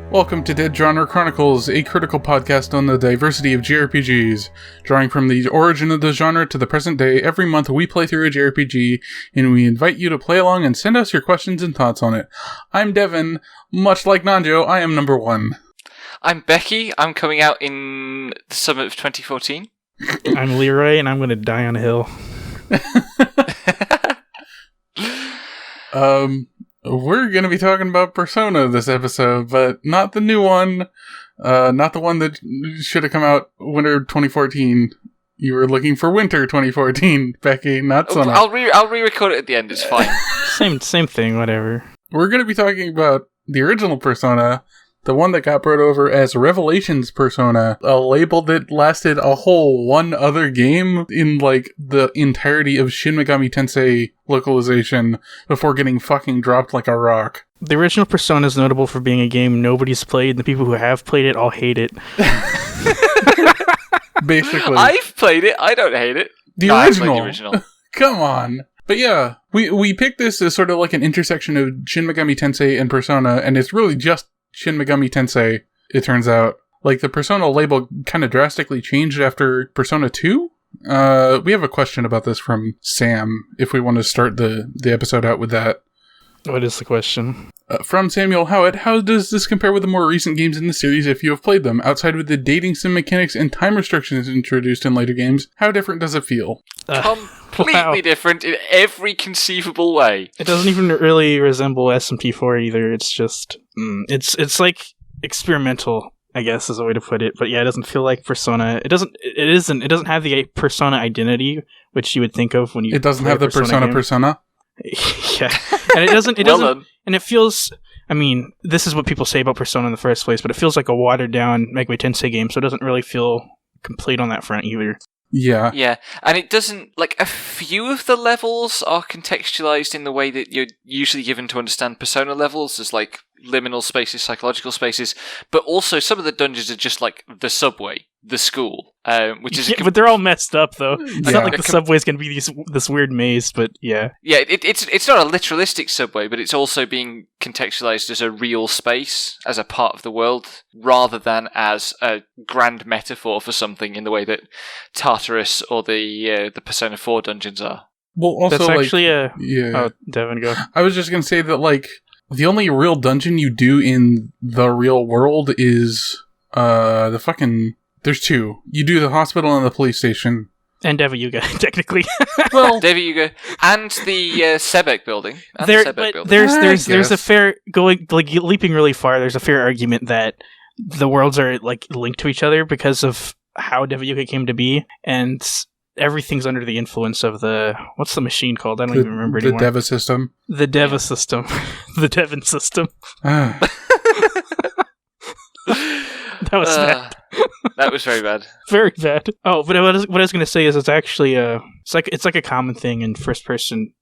Welcome to Dead Genre Chronicles, a critical podcast on the diversity of JRPGs. Drawing from the origin of the genre to the present day, every month we play through a JRPG, and we invite you to play along and send us your questions and thoughts on it. I'm Devin. Much like Nanjo, I am number one. I'm Becky. I'm coming out in the summer of 2014. I'm Leroy, and I'm going to die on a hill. We're going to be talking about Persona this episode, but not the new one. Not the one that should have come out winter 2014. You were looking for winter 2014, Becky, not summer. I'll re-record it at the end, it's fine. Same thing, whatever. We're going to be talking about the original Persona, the one that got brought over as Revelations Persona, a label that lasted a whole one other game in, like, the entirety of Shin Megami Tensei localization before getting fucking dropped like a rock. The original Persona is notable for being a game nobody's played, and the people who have played it all hate it. Basically. I've played it, I don't hate it. The No, original. I played the original. Come on. But yeah, we picked this as sort of like an intersection of Shin Megami Tensei and Persona, and it's really just Shin Megami Tensei, it turns out. Like, the Persona label kind of drastically changed after Persona 2? We have a question about this from Sam, if we want to start the episode out with that. What is the question? From Samuel Howitt, how does this compare with the more recent games in the series if you have played them? Outside with the dating sim mechanics and time restrictions introduced in later games, how different does it feel? Completely different in every conceivable way. It doesn't even really resemble SMT4 either. It's just... It's like experimental, I guess is a way to put it. But yeah, it doesn't feel like Persona. It doesn't have the Persona identity, which you would think of when you... It doesn't have the Persona. Yeah. And it doesn't... And it feels... I mean, this is what people say about Persona in the first place, but it feels like a watered-down Megami Tensei game, so it doesn't really feel complete on that front either. Yeah. Yeah, and it doesn't... Like, a few of the levels are contextualized in the way that you're usually given to understand Persona levels, as, like, liminal spaces, psychological spaces, but also some of the dungeons are just like the subway, the school, which is... but they're all messed up, though. It's not like the subway's going to be this weird maze, but yeah. Yeah, it's not a literalistic subway, but it's also being contextualized as a real space, as a part of the world, rather than as a grand metaphor for something in the way that Tartarus or the Persona 4 dungeons are. Well, also, that's actually yeah. Oh, Devin, go. I was just going to say that, like, the only real dungeon you do in the real world is, the fucking... There's two. You do the hospital and the police station. And Deva Yuga, technically. Well, Deva Yuga and the Sebek building. There's a fair... leaping really far, there's a fair argument that the worlds are, like, linked to each other because of how Deva Yuga came to be, and... everything's under the influence of the... What's the machine called? I don't even remember anymore. The Deva system. The Deva system. The Devon system. Ah. That was bad. That was very bad. Very bad. Oh, but what I was going to say is it's actually... It's like a common thing in first-person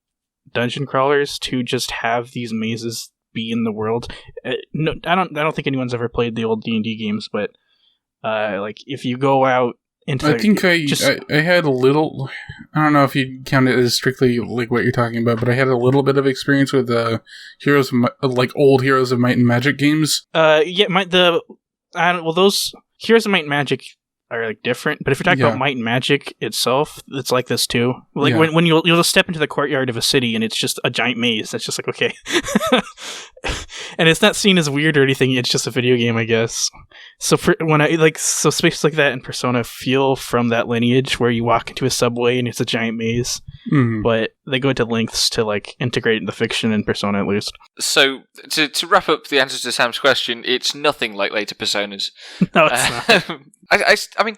dungeon crawlers to just have these mazes be in the world. No, I don't think anyone's ever played the old D&D games, but like if you go out... I think I had a little... I don't know if you count it as strictly like what you're talking about, but I had a little bit of experience with Heroes of old Heroes of Might and Magic games. Those Heroes of Might and Magic are like different, but if you're talking about Might and Magic itself, it's like this too. Like when you'll just step into the courtyard of a city and it's just a giant maze. That's just like, okay. And it's not seen as weird or anything, it's just a video game, I guess. So spaces like that in Persona feel from that lineage where you walk into a subway and it's a giant maze. Mm-hmm. But they go to lengths to like integrate the fiction in Persona at least. So to wrap up the answer to Sam's question, it's nothing like later Personas. No, it's not. I mean,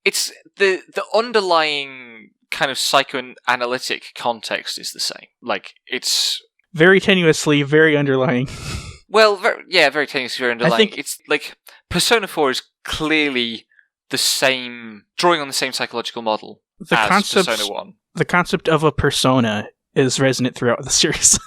it's the underlying kind of psychoanalytic context is the same. Like, it's very tenuously, very underlying. Well, very tenuously, very underlying. I think it's like Persona 4 is clearly the same, drawing on the same psychological model as Persona 1. The concept of a persona is resonant throughout the series.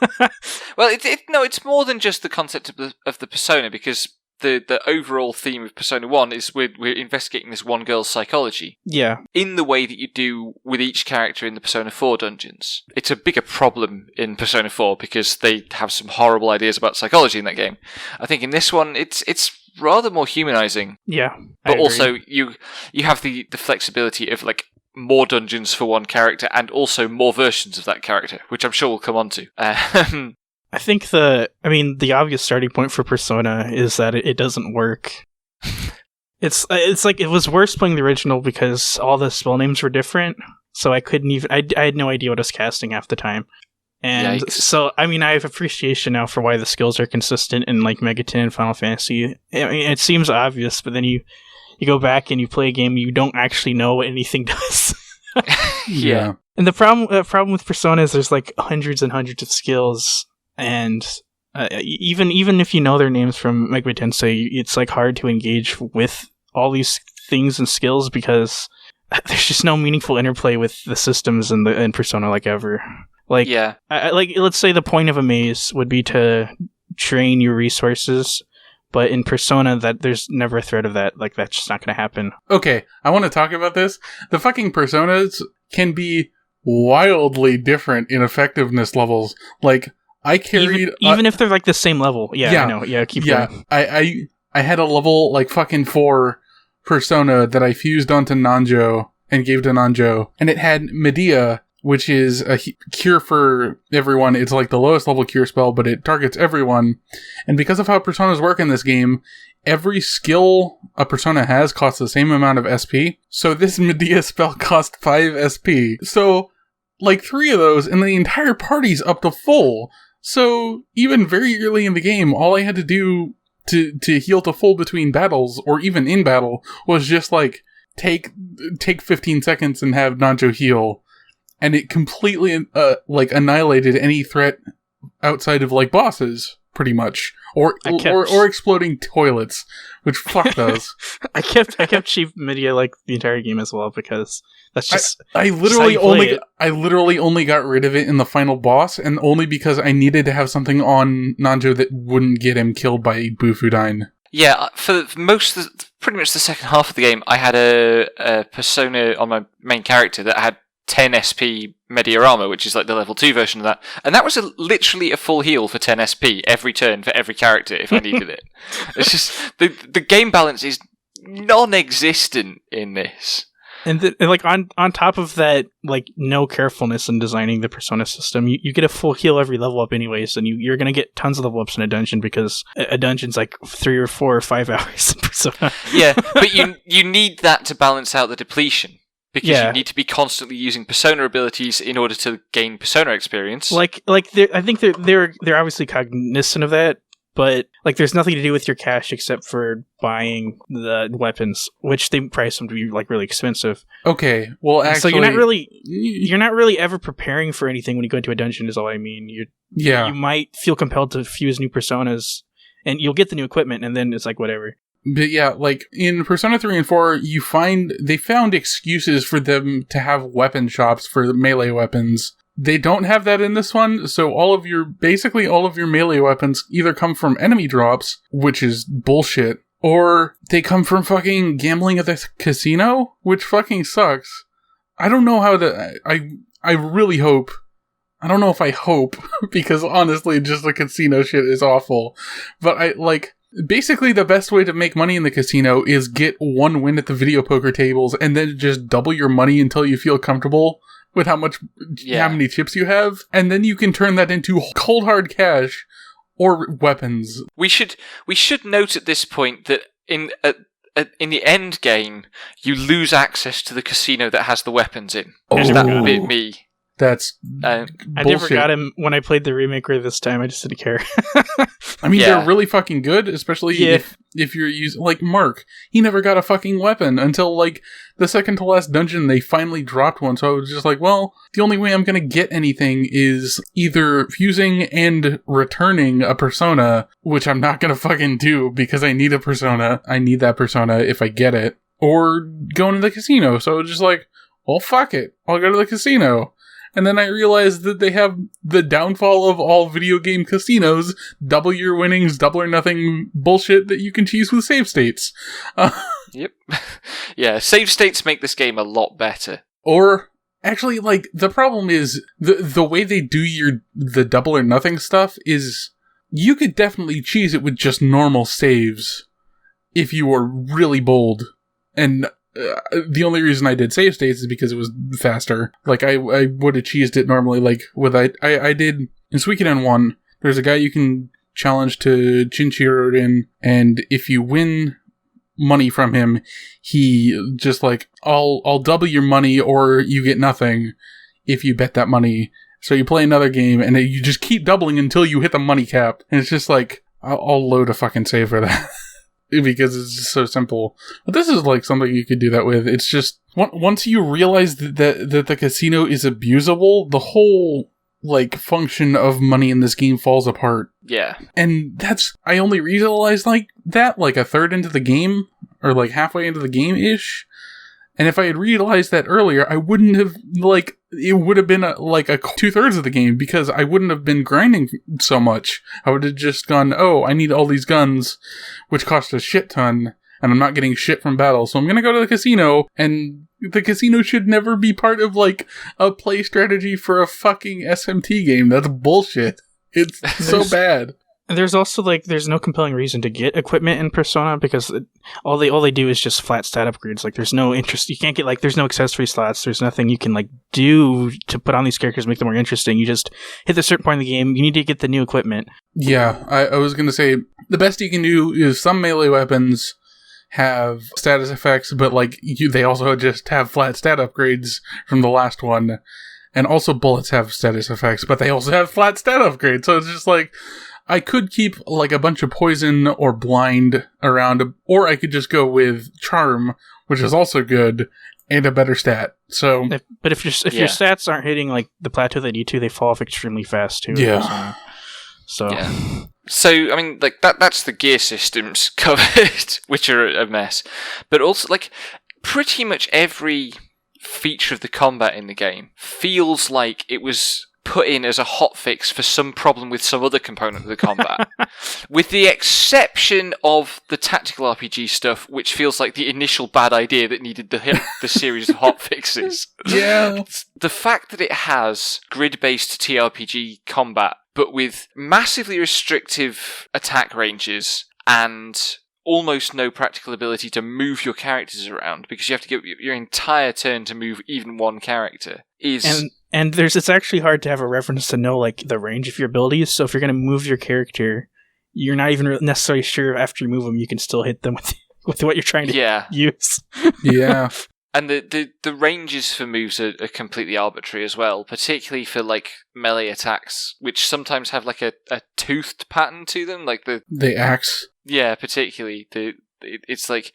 Well, it's more than just the concept of the persona, because the overall theme of Persona 1 is we're investigating this one girl's psychology. Yeah. In the way that you do with each character in the Persona 4 dungeons. It's a bigger problem in Persona 4 because they have some horrible ideas about psychology in that game. I think in this one, it's rather more humanizing. Yeah. But also, you have the flexibility of, like, more dungeons for one character and also more versions of that character, which I'm sure we'll come on to. I think the obvious starting point for Persona is that it doesn't work. It's like it was worse playing the original because all the spell names were different, so I couldn't even. I had no idea what I was casting half the time, and Yikes. so I have appreciation now for why the skills are consistent in like Mega 10 and Final Fantasy. I mean, it seems obvious, but then you go back and you play a game, you don't actually know what anything does. Yeah. And the problem with Persona is there's like hundreds and hundreds of skills. And even if you know their names from Megami Tensei, it's like hard to engage with all these things and skills because there's just no meaningful interplay with the systems in Persona like ever. Like, yeah. Like let's say the point of a maze would be to train your resources, but in Persona that there's never a threat of that. Like that's just not going to happen. Okay, I want to talk about this. The fucking Personas can be wildly different in effectiveness levels. Like, I carried... Even if they're like the same level. Yeah, I know. Yeah, keep going. I had a level like fucking 4 Persona that I fused onto Nanjo and gave to Nanjo. And it had Medea, which is a cure for everyone. It's like the lowest level cure spell, but it targets everyone. And because of how Personas work in this game, every skill a Persona has costs the same amount of SP. So this Medea spell cost 5 SP. So, like 3 of those, and the entire party's up to full. So, even very early in the game, all I had to do to heal to full between battles, or even in battle, was just, like, take 15 seconds and have Nanjo heal. And it completely, annihilated any threat outside of, like, bosses, pretty much. Or exploding toilets, which fuck those. I kept Chief Medea, like, the entire game as well, because... That's just I literally only got rid of it in the final boss, and only because I needed to have something on Nanjo that wouldn't get him killed by Bufudyne. Yeah, for pretty much the second half of the game, I had a Persona on my main character that had 10 SP Medea armor, which is like the level 2 version of that, and that was literally a full heal for 10 SP every turn for every character if I needed it. It's just the game balance is non-existent in this. And like on top of that, like no carefulness in designing the Persona system, you get a full heal every level up anyways, and you're gonna get tons of level ups in a dungeon because a dungeon's like 3 or 4 or 5 hours in Persona. Yeah, but you need that to balance out the depletion because you need to be constantly using Persona abilities in order to gain Persona experience. I think they're obviously cognizant of that. But, like, there's nothing to do with your cash except for buying the weapons, which they price them to be, like, really expensive. Okay, well, actually... So you're not really ever preparing for anything when you go into a dungeon, is all I mean. You might feel compelled to fuse new personas, and you'll get the new equipment, and then it's like, whatever. But yeah, like, in Persona 3 and 4, they found excuses for them to have weapon shops for melee weapons. They don't have that in this one, so basically all of your melee weapons either come from enemy drops, which is bullshit, or they come from fucking gambling at the casino, which fucking sucks. I don't know how I really hope, I don't know if I hope, because honestly, just the casino shit is awful, but basically the best way to make money in the casino is get one win at the video poker tables, and then just double your money until you feel comfortable with how many chips you have, and then you can turn that into cold hard cash or weapons. We should note at this point that in the end game, you lose access to the casino that has the weapons in. That bit me. That's I never got him when I played the remaker this time. I just didn't care. I mean, they're really fucking good, especially if you're using... Like, Mark, he never got a fucking weapon until, like, the second to last dungeon, they finally dropped one. So I was just like, well, the only way I'm gonna get anything is either fusing and returning a Persona, which I'm not gonna fucking do because I need a Persona. I need that Persona if I get it. Or going to the casino. So just like, well, fuck it. I'll go to the casino. And then I realized that they have the downfall of all video game casinos, double your winnings, double or nothing bullshit that you can cheese with save states. Yep. Yeah, save states make this game a lot better. Or, actually, like, the problem is, the way they do the double or nothing stuff is, you could definitely cheese it with just normal saves if you were really bold. And the only reason I did save states is because it was faster. Like, I would have cheesed it normally, like, I did, in Suikoden 1, there's a guy you can challenge to Chinchirorin, and if you win money from him, he just like, I'll double your money or you get nothing if you bet that money. So you play another game and you just keep doubling until you hit the money cap. And it's just like, I'll load a fucking save for that. Because it's just so simple. But this is like something you could do that with. It's just, once you realize that the casino is abusable, the whole like function of money in this game falls apart. Yeah. And I only realized like that like a third into the game, or like halfway into the game-ish. And if I had realized that earlier, I wouldn't have, like, it would have been like a 2/3 of the game, because I wouldn't have been grinding so much. I would have just gone, oh, I need all these guns, which cost a shit ton, and I'm not getting shit from battle, so I'm gonna go to the casino, and the casino should never be part of, like, a play strategy for a fucking SMT game. That's bullshit. It's so bad. And there's also, like, there's no compelling reason to get equipment in Persona, because all they do is just flat stat upgrades. Like, there's no interest. You can't get, like, there's no accessory slots. There's nothing you can, like, do to put on these characters, make them more interesting. You just hit a certain point in the game. You need to get the new equipment. Yeah, I was gonna say, the best you can do is some melee weapons have status effects, but like they also just have flat stat upgrades from the last one, and also bullets have status effects, but they also have flat stat upgrades. So it's just like, I could keep like a bunch of poison or blind around, or I could just go with charm, which is also good and a better stat. So, but if your stats aren't hitting like the plateau they need to, they fall off extremely fast too. Yeah. So. Yeah. So, I mean, like, that's the gear systems covered, which are a mess. But also, like, pretty much every feature of the combat in the game feels like it was put in as a hotfix for some problem with some other component of the combat. With the exception of the tactical RPG stuff, which feels like the initial bad idea that needed the series of hotfixes. Yeah. The fact that it has grid-based TRPG combat, but with massively restrictive attack ranges and almost no practical ability to move your characters around, because you have to give your entire turn to move even one character, is... And it's actually hard to have a reference to know like the range of your abilities, so if you're going to move your character, you're not even necessarily sure after you move them you can still hit them with what you're trying to use. Yeah. And the ranges for moves are completely arbitrary as well, particularly for like melee attacks, which sometimes have like a toothed pattern to them, like the axe. Yeah, particularly it's like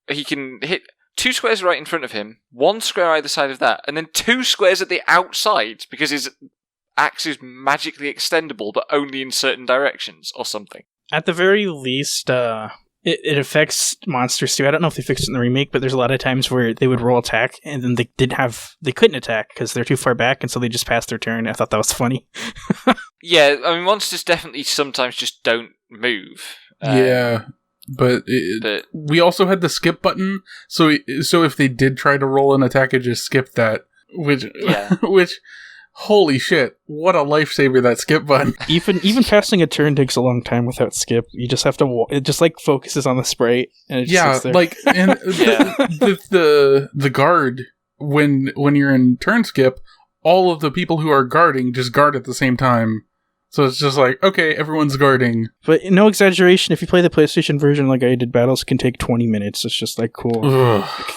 he can hit 2 squares right in front of him, 1 square either side of that, and then 2 squares at the outside because his axe is magically extendable, but only in certain directions or something. At the very least, it affects monsters too. I don't know if they fixed it in the remake, but there's a lot of times where they would roll attack and then they couldn't attack because they're too far back, and so they just passed their turn. I thought that was funny. Yeah, I mean, monsters definitely sometimes just don't move. Yeah, but we also had the skip button, so if they did try to roll an attack, it just skipped that, which holy shit, what a lifesaver, that skip button. Even passing a turn takes a long time without skip. You just have to it just like focuses on the sprite, and it just sits there. Like, and the guard, when you're in turn skip, all of the people who are guarding just guard at the same time. So it's just like, okay, everyone's guarding. But no exaggeration, if you play the PlayStation version like I did, battles can take 20 minutes. It's just like cool.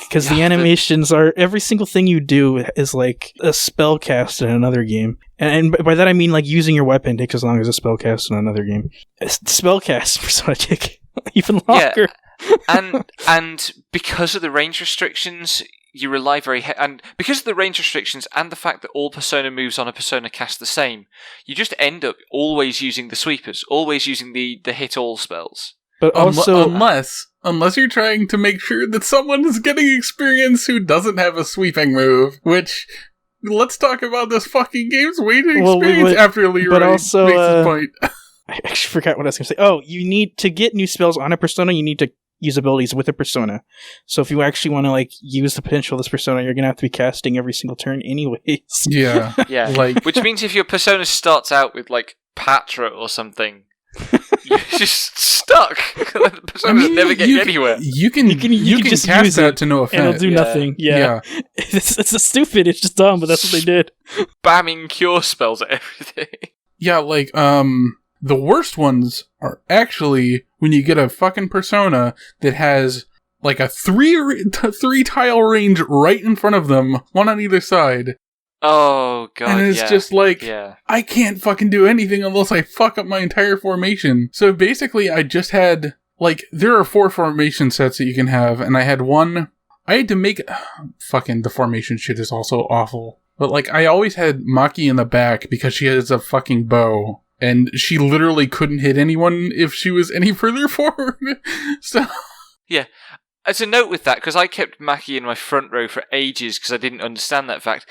Because the animations are, every single thing you do is like a spell cast in another game. And by that I mean like using your weapon takes as long as a spell cast in another game. Spell cast Persona take even longer. Yeah. And because of the range restrictions, you rely and because of the range restrictions and the fact that all Persona moves on a Persona cast the same, you just end up always using the sweepers, always using the hit all spells. But also, unless you're trying to make sure that someone is getting experience who doesn't have a sweeping move, which let's talk about this fucking game's weighted experience after Leroy but also, makes his point. I actually forgot what I was going to say. Oh, you need to get new spells on a persona, you need to use abilities with a persona. So if you actually want to like use the potential of this persona, you're going to have to be casting every single turn anyways. Yeah. Yeah. Like, which means if your persona starts out with like Patra or something, you're just stuck. The persona never get anywhere. You can just cast use that to no effect. And it'll do nothing. Yeah. It's stupid, it's just dumb, but that's what they did. Spamming cure spells at everything. Yeah, like, the worst ones are actually when you get a fucking persona that has like a three tile range right in front of them, one on either side. Oh god. And it's just like, I can't fucking do anything unless I fuck up my entire formation. So basically I just had, like, there are 4 formation sets that you can have, and I had one, I had to make, fucking the formation shit is also awful. But like, I always had Maki in the back because she has a fucking bow. And she literally couldn't hit anyone if she was any further forward. So, yeah. As a note with that, because I kept Maki in my front row for ages because I didn't understand that fact.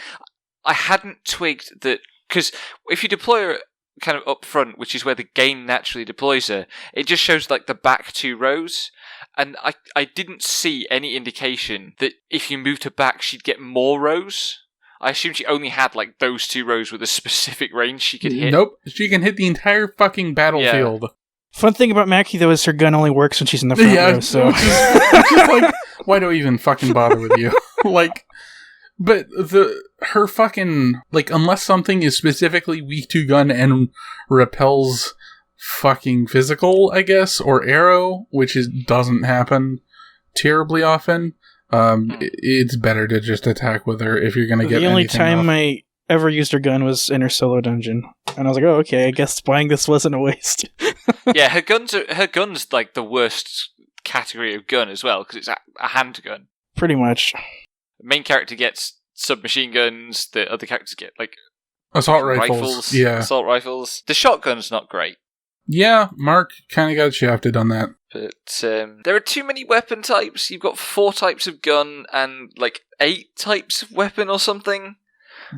I hadn't twigged that, because if you deploy her kind of up front, which is where the game naturally deploys her, it just shows like the back 2 rows. And I didn't see any indication that if you moved her back, she'd get more rows. I assumed she only had, like, those 2 rows with a specific range she could hit. Nope. She can hit the entire fucking battlefield. Yeah. Fun thing about Maki, though, is her gun only works when she's in the front row, so... Which is like, why do I even fucking bother with you? Like, but her fucking, like, unless something is specifically weak to gun and repels fucking physical, I guess, or arrow, which doesn't happen terribly often... it's better to just attack with her if you're gonna get. The only time off. I ever used her gun was in her solo dungeon, and I was like, "Oh, okay. I guess buying this wasn't a waste." Yeah, her gun's like the worst category of gun as well because it's a handgun. Pretty much. The main character gets submachine guns. The other characters get like assault rifles. Yeah, assault rifles. The shotgun's not great. Yeah, Mark kind of got shafted on that. But there are too many weapon types. You've got 4 types of gun and like 8 types of weapon or something.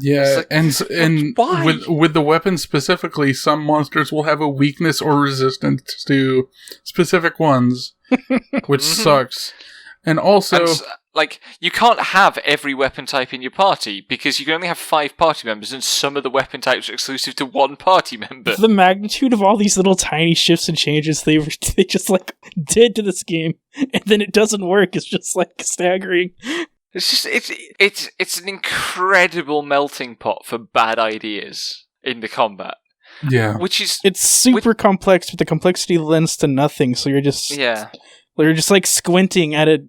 Yeah, like, and why? with the weapons specifically, some monsters will have a weakness or resistance to specific ones, which sucks. And also... like, you can't have every weapon type in your party, because you can only have 5 party members, and some of the weapon types are exclusive to 1 party member. The magnitude of all these little tiny shifts and changes they just, like, did to this game, and then it doesn't work, is just, like, staggering. It's an incredible melting pot for bad ideas in the combat. Yeah. It's super complex, but the complexity lends to nothing, so you're just... Yeah. You're just, like, squinting at a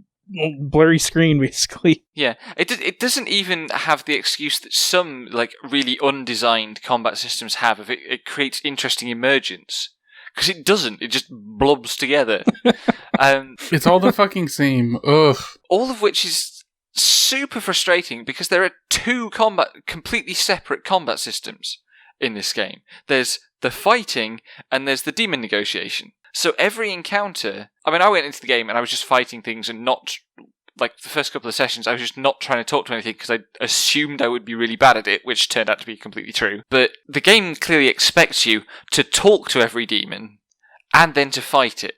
blurry screen, basically. Yeah, it doesn't even have the excuse that some like really undesigned combat systems have if it creates interesting emergence, because it doesn't. It just blobs together. It's all the fucking same. Ugh. All of which is super frustrating because there are 2 completely separate combat systems in this game. There's the fighting and there's the demon negotiation. So every encounter... I mean, I went into the game and I was just fighting things and not... Like, the first couple of sessions, I was just not trying to talk to anything because I assumed I would be really bad at it, which turned out to be completely true. But the game clearly expects you to talk to every demon and then to fight it.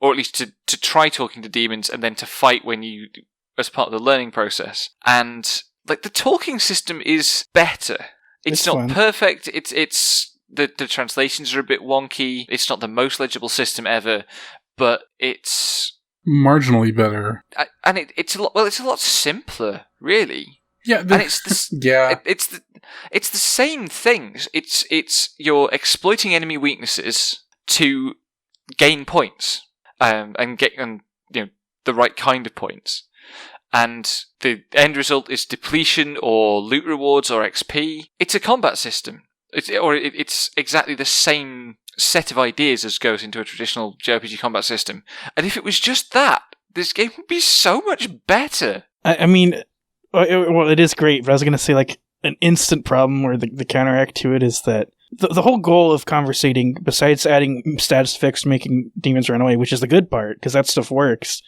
Or at least to try talking to demons and then to fight when you... as part of the learning process. And, like, the talking system is better. It's not fun. Perfect. It's the translations are a bit wonky. It's not the most legible system ever, but it's marginally better. And it's a lot. Well, it's a lot simpler, really. Yeah, and it's it's the same things. It's you're exploiting enemy weaknesses to gain points, and get the right kind of points. And the end result is depletion or loot rewards or XP. It's a combat system. It's exactly the same set of ideas as goes into a traditional JRPG combat system. And if it was just that, this game would be so much better. I mean, well, it is great, but I was going to say, like, an instant problem or the counteract to it is that the whole goal of conversating, besides adding status effects making demons run away, which is the good part, because that stuff works,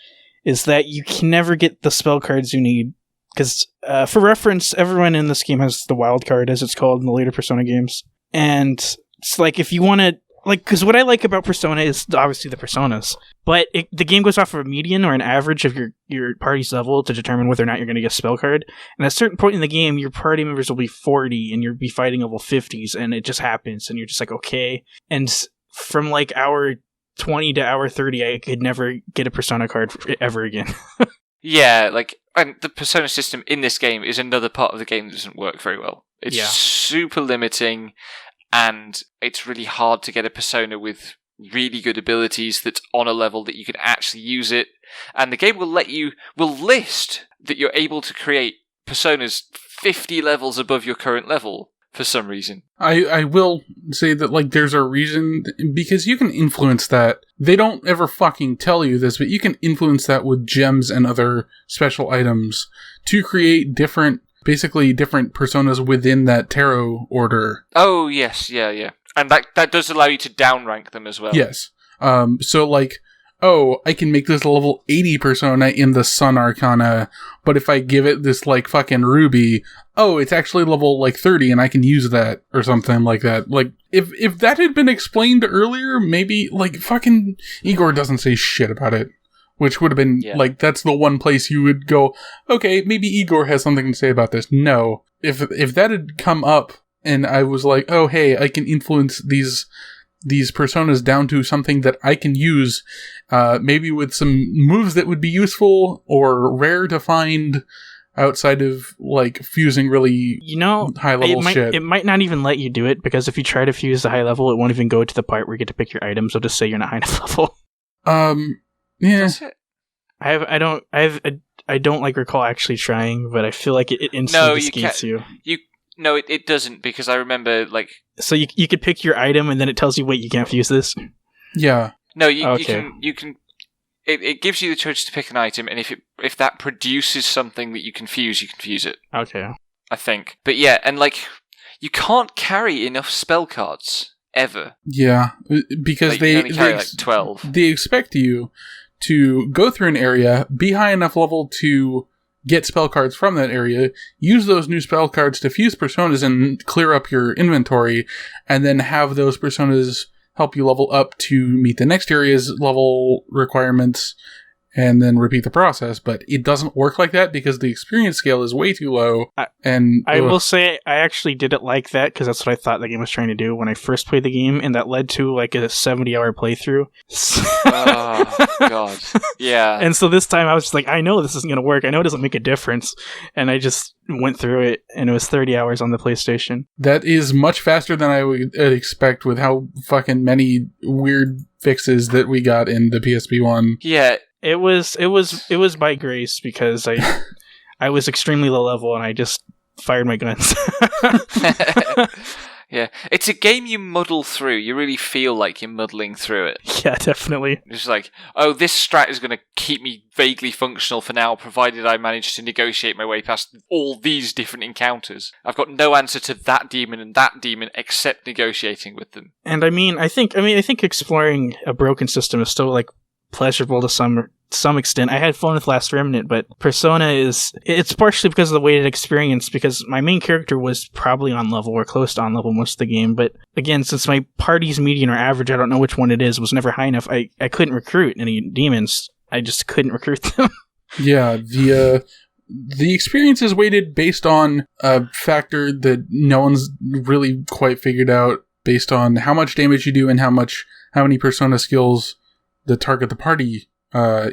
is that you can never get the spell cards you need because for reference, everyone in this game has the wild card, as it's called in the later Persona games. And it's like, if you want to, like, because what I like about Persona is obviously the personas, but the game goes off of a median or an average of your party's level to determine whether or not you're going to get a spell card. And at a certain point in the game, your party members will be 40 and you'll be fighting level 50s, and it just happens, and you're just like, okay. And from like hour 20 to hour 30, I could never get a Persona card ever again. Yeah, like, and the Persona system in this game is another part of the game that doesn't work very well. It's super limiting, and it's really hard to get a Persona with really good abilities that's on a level that you can actually use it. And the game will list that you're able to create Personas 50 levels above your current level for some reason. I will say that, like, there's a reason, because you can influence that. They don't ever fucking tell you this, but you can influence that with gems and other special items to create basically different personas within that tarot order. Oh, yes, yeah. And that does allow you to downrank them as well. Yes. So, like, I can make this level 80 persona in the Sun Arcana, but if I give it this, like, fucking ruby, it's actually level, like, 30, and I can use that, or something like that. Like, if that had been explained earlier, maybe, like, fucking Igor doesn't say shit about it. Which would have been, like, that's the one place you would go, okay, maybe Igor has something to say about this. No. If that had come up, and I was like, oh, hey, I can influence these personas down to something that I can use, maybe with some moves that would be useful or rare to find outside of, like, fusing really high-level shit. It might not even let you do it, because if you try to fuse the high level, it won't even go to the part where you get to pick your items. It'll just say you're not high enough level. Yeah. I don't like recall actually trying, but I feel like it instantly escapes you. No, it doesn't, because I remember, like... So you could pick your item, and then it tells you, wait, you can't fuse this? Yeah. No, you can... It gives you the choice to pick an item, and if that produces something that you can fuse it. Okay. I think. But yeah, and, like, you can't carry enough spell cards, ever. Yeah, because like, you only carry, like, 12. They expect you to go through an area, be high enough level to get spell cards from that area, use those new spell cards to fuse personas and clear up your inventory, and then have those personas help you level up to meet the next area's level requirements, and then repeat the process. But it doesn't work like that because the experience scale is way too low. I will say I actually did it like that because that's what I thought the game was trying to do when I first played the game, and that led to like a 70-hour playthrough. Oh, God. Yeah. And so this time I was just like, I know this isn't going to work. I know it doesn't make a difference. And I just went through it, and it was 30 hours on the PlayStation. That is much faster than I would expect with how fucking many weird fixes that we got in the PSP one. Yeah. It was by grace because I was extremely low level and I just fired my guns. Yeah, it's a game you muddle through. You really feel like you're muddling through it. Yeah, definitely. It's like, this strat is going to keep me vaguely functional for now, provided I manage to negotiate my way past all these different encounters. I've got no answer to that demon and that demon except negotiating with them. And I think exploring a broken system is still like pleasurable to some extent. I had fun with Last Remnant, but Persona it's partially because of the weighted experience, because my main character was probably on level or close to on level most of the game, but again, since my party's median or average, I don't know which one it is, was never high enough, I couldn't recruit any demons. I just couldn't recruit them. Yeah, the experience is weighted based on a factor that no one's really quite figured out, based on how much damage you do and how many Persona skills that target the party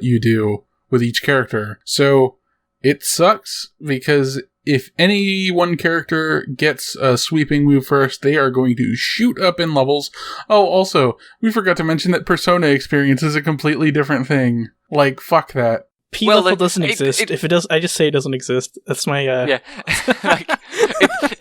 you do with each character. So it sucks because if any one character gets a sweeping move first, they are going to shoot up in levels. Oh, also, we forgot to mention that Persona experience is a completely different thing. Like, fuck that. P level doesn't exist. If it does, I just say it doesn't exist. That's my yeah. Like,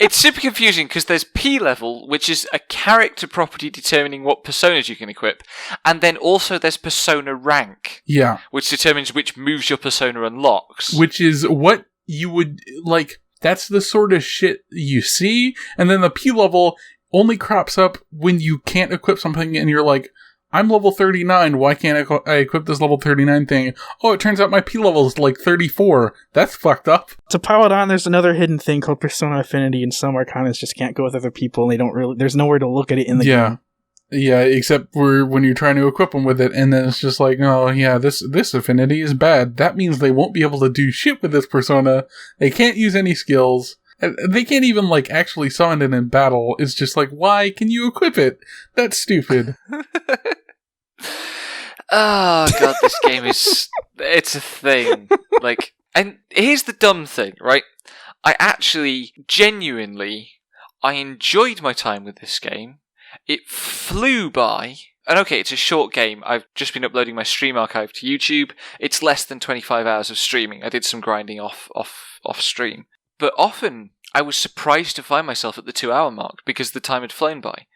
it's super confusing because there's P level, which is a character property determining what personas you can equip, and then also there's persona rank. Yeah, which determines which moves your persona unlocks. Which is what you would like. That's the sort of shit you see, and then the P level only crops up when you can't equip something, and you're like, I'm level 39. Why can't I equip this level 39 thing? Oh, it turns out my P level is like 34. That's fucked up. To pile it on, there's another hidden thing called Persona Affinity, and some Arcanas just can't go with other people, and they don't really. There's nowhere to look at it in the game. Yeah, except for when you're trying to equip them with it, and then it's just like, oh yeah, this affinity is bad. That means they won't be able to do shit with this persona. They can't use any skills. They can't even, like, actually summon it in battle. It's just like, why can you equip it? That's stupid. Oh god, this game is... It's a thing. Like, and here's the dumb thing, right? I actually, genuinely, I enjoyed my time with this game. It flew by. And okay, it's a short game. I've just been uploading my stream archive to YouTube. It's less than 25 hours of streaming. I did some grinding off stream. But often, I was surprised to find myself at the 2-hour mark because the time had flown by.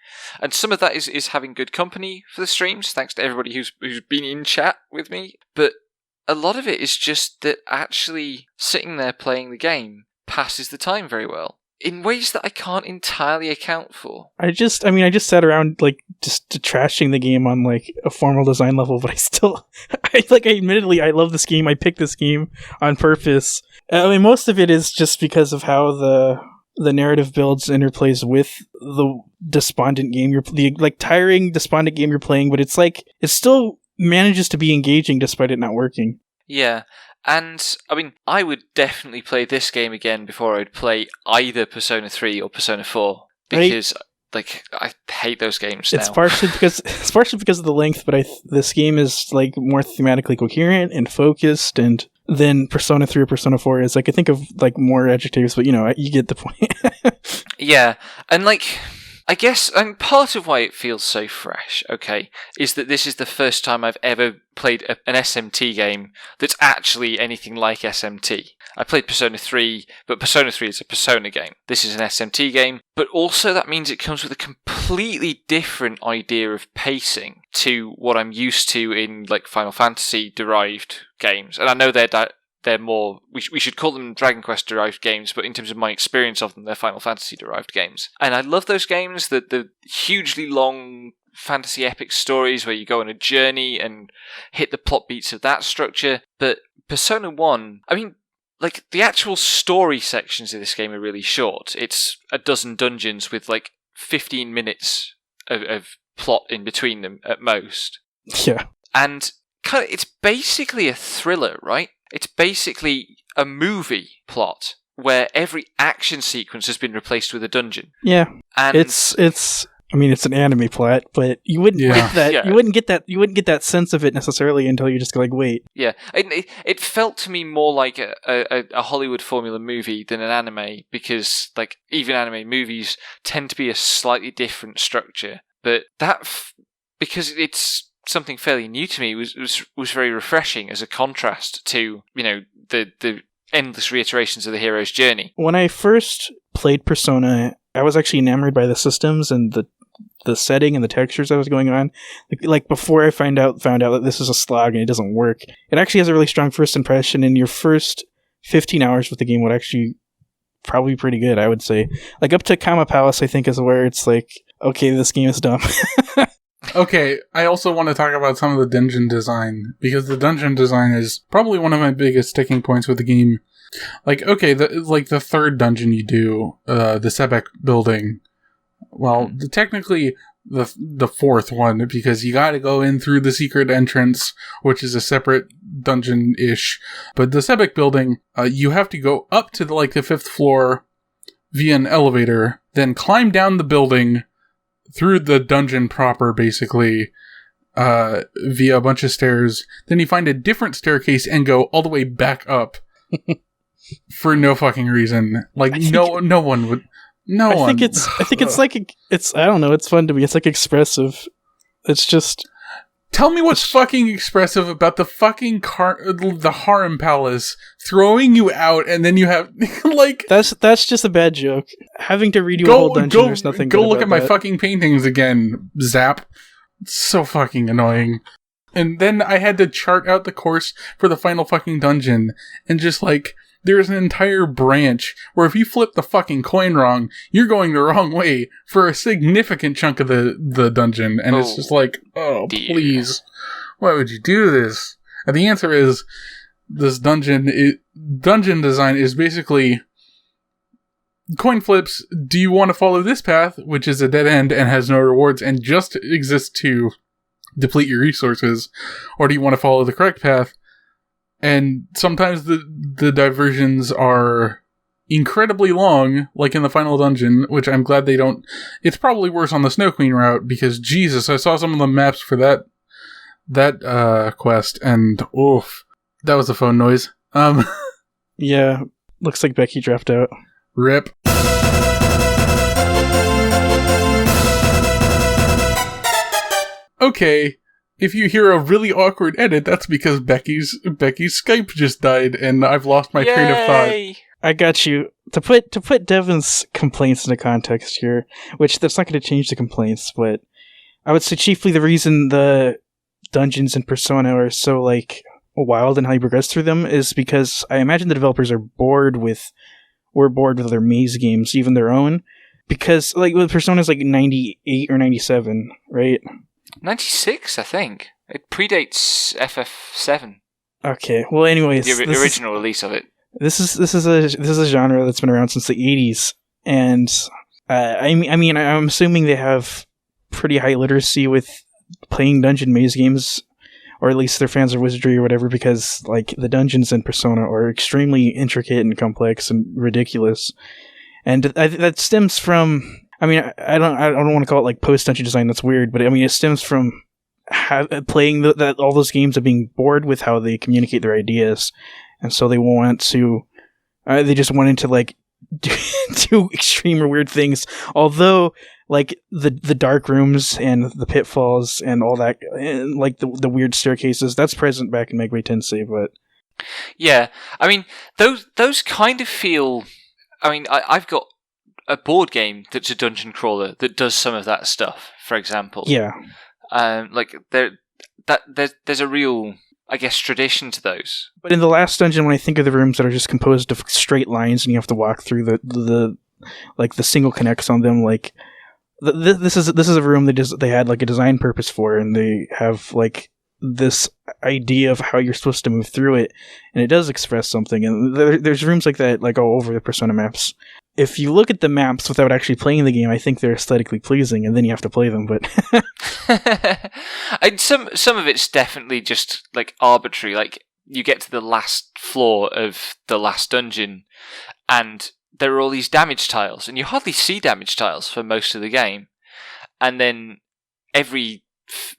And some of that is having good company for the streams, thanks to everybody who's been in chat with me. But a lot of it is just that actually sitting there playing the game passes the time very well. In ways that I can't entirely account for. I just sat around, like, just trashing the game on, like, a formal design level, but admittedly, I love this game. I picked this game on purpose. I mean, most of it is just because of how the narrative builds interplays with the despondent game tiring despondent game you're playing, but it's like, it still manages to be engaging despite it not working. Yeah. And, I mean, I would definitely play this game again before I'd play either Persona 3 or Persona 4. Because, like, I hate those games now. It's partially because of the length, but this game is, like, more thematically coherent and focused, and than Persona 3 or Persona 4 is. Like, I think of, like, more adjectives, but, you know, you get the point. Yeah, and, like... I guess, and part of why it feels so fresh, okay, is that this is the first time I've ever played an SMT game that's actually anything like SMT. I played Persona 3, but Persona 3 is a Persona game. This is an SMT game, but also that means it comes with a completely different idea of pacing to what I'm used to in, like, Final Fantasy-derived games. And I know they're more... We should call them Dragon Quest-derived games, but in terms of my experience of them, they're Final Fantasy-derived games. And I love those games, the hugely long fantasy epic stories where you go on a journey and hit the plot beats of that structure. But Persona 1... I mean, like, the actual story sections of this game are really short. It's a dozen dungeons with, like, 15 minutes of plot in between them at most. Yeah. And kind of, it's basically a thriller, right? It's basically a movie plot where every action sequence has been replaced with a dungeon. Yeah, and it's. I mean, it's an anime plot, but you wouldn't get that. Yeah. You wouldn't get that sense of it necessarily until you just go like, wait. Yeah, it felt to me more like a Hollywood formula movie than an anime, because, like, even anime movies tend to be a slightly different structure. But because it's something fairly new to me, was very refreshing as a contrast to, you know, the endless reiterations of the hero's journey. When I first played Persona, I was actually enamored by the systems and the setting and the textures that was going on. Like before I found out that this is a slog and it doesn't work. It actually has a really strong first impression, and your first 15 hours with the game would actually probably be pretty good, I would say. Like up to Kama Palace, I think, is where it's like, okay, this game is dumb. Okay, I also want to talk about some of the dungeon design, because the dungeon design is probably one of my biggest sticking points with the game. Like, okay, the third dungeon you do, the Sebek building, well, technically the fourth one, because you gotta go in through the secret entrance, which is a separate dungeon-ish. But the Sebek building, you have to go up to the fifth floor via an elevator, then climb down the building through the dungeon proper, basically, via a bunch of stairs. Then you find a different staircase and go all the way back up for no fucking reason. Like, no one would. No one. I think it's like I don't know. It's fun to me. It's like expressive. It's just. Tell me what's fucking expressive about the fucking the harem palace throwing you out, and then you have like that's just a bad joke. Having to redo a whole dungeon, there's nothing. Go look at my that. fucking paintings again, Zap. It's so fucking annoying. And then I had to chart out the course for the final fucking dungeon, and just like there's an entire branch where if you flip the fucking coin wrong, you're going the wrong way for a significant chunk of the dungeon. And it's just like, oh, dear. Please, why would you do this? And the answer is, this dungeon design is basically coin flips. Do you want to follow this path, which is a dead end and has no rewards and just exists to deplete your resources, or do you want to follow the correct path? And sometimes the diversions are incredibly long, like in the final dungeon, which I'm glad they don't. It's probably worse on the Snow Queen route, because Jesus, I saw some of the maps for that quest, and oof. That was a phone noise. Yeah, looks like Becky dropped out. RIP. Okay, if you hear a really awkward edit, that's because Becky's Skype just died, and I've lost my train of thought. I got you. To put Devin's complaints into context here, which that's not going to change the complaints, but I would say chiefly the reason the dungeons in Persona are so like wild and how you progress through them is because I imagine the developers are bored with their maze games, even their own, because like with Persona's like 98 or 97, right? 96, I think. It predates FF7. Okay. Well, anyways, the original release of it. This is a genre that's been around since the 80s, and I mean I'm assuming they have pretty high literacy with playing dungeon maze games, or at least they're fans of wizardry or whatever, because like the dungeons in Persona are extremely intricate and complex and ridiculous, and that stems from. I mean, I don't want to call it like post-dungeon design. That's weird, but I mean, it stems from playing all those games and being bored with how they communicate their ideas, and so they want to. They just wanted to like do extreme or weird things. Although, like the dark rooms and the pitfalls and all that, and like the weird staircases, that's present back in Megami Tensei. But yeah, I mean, those kind of feel. I mean, I've got a board game that's a dungeon crawler that does some of that stuff, for example. Yeah. Like there's a real, I guess, tradition to those. But in the last dungeon, when I think of the rooms that are just composed of straight lines and you have to walk through the like the single connects on them, like this is a room they had like a design purpose for, and they have like this idea of how you're supposed to move through it, and it does express something. And there's rooms like that like all over the Persona maps. If you look at the maps without actually playing the game, I think they're aesthetically pleasing, and then you have to play them. But some of it's definitely just like arbitrary. Like you get to the last floor of the last dungeon, and there are all these damage tiles, and you hardly see damage tiles for most of the game. And then every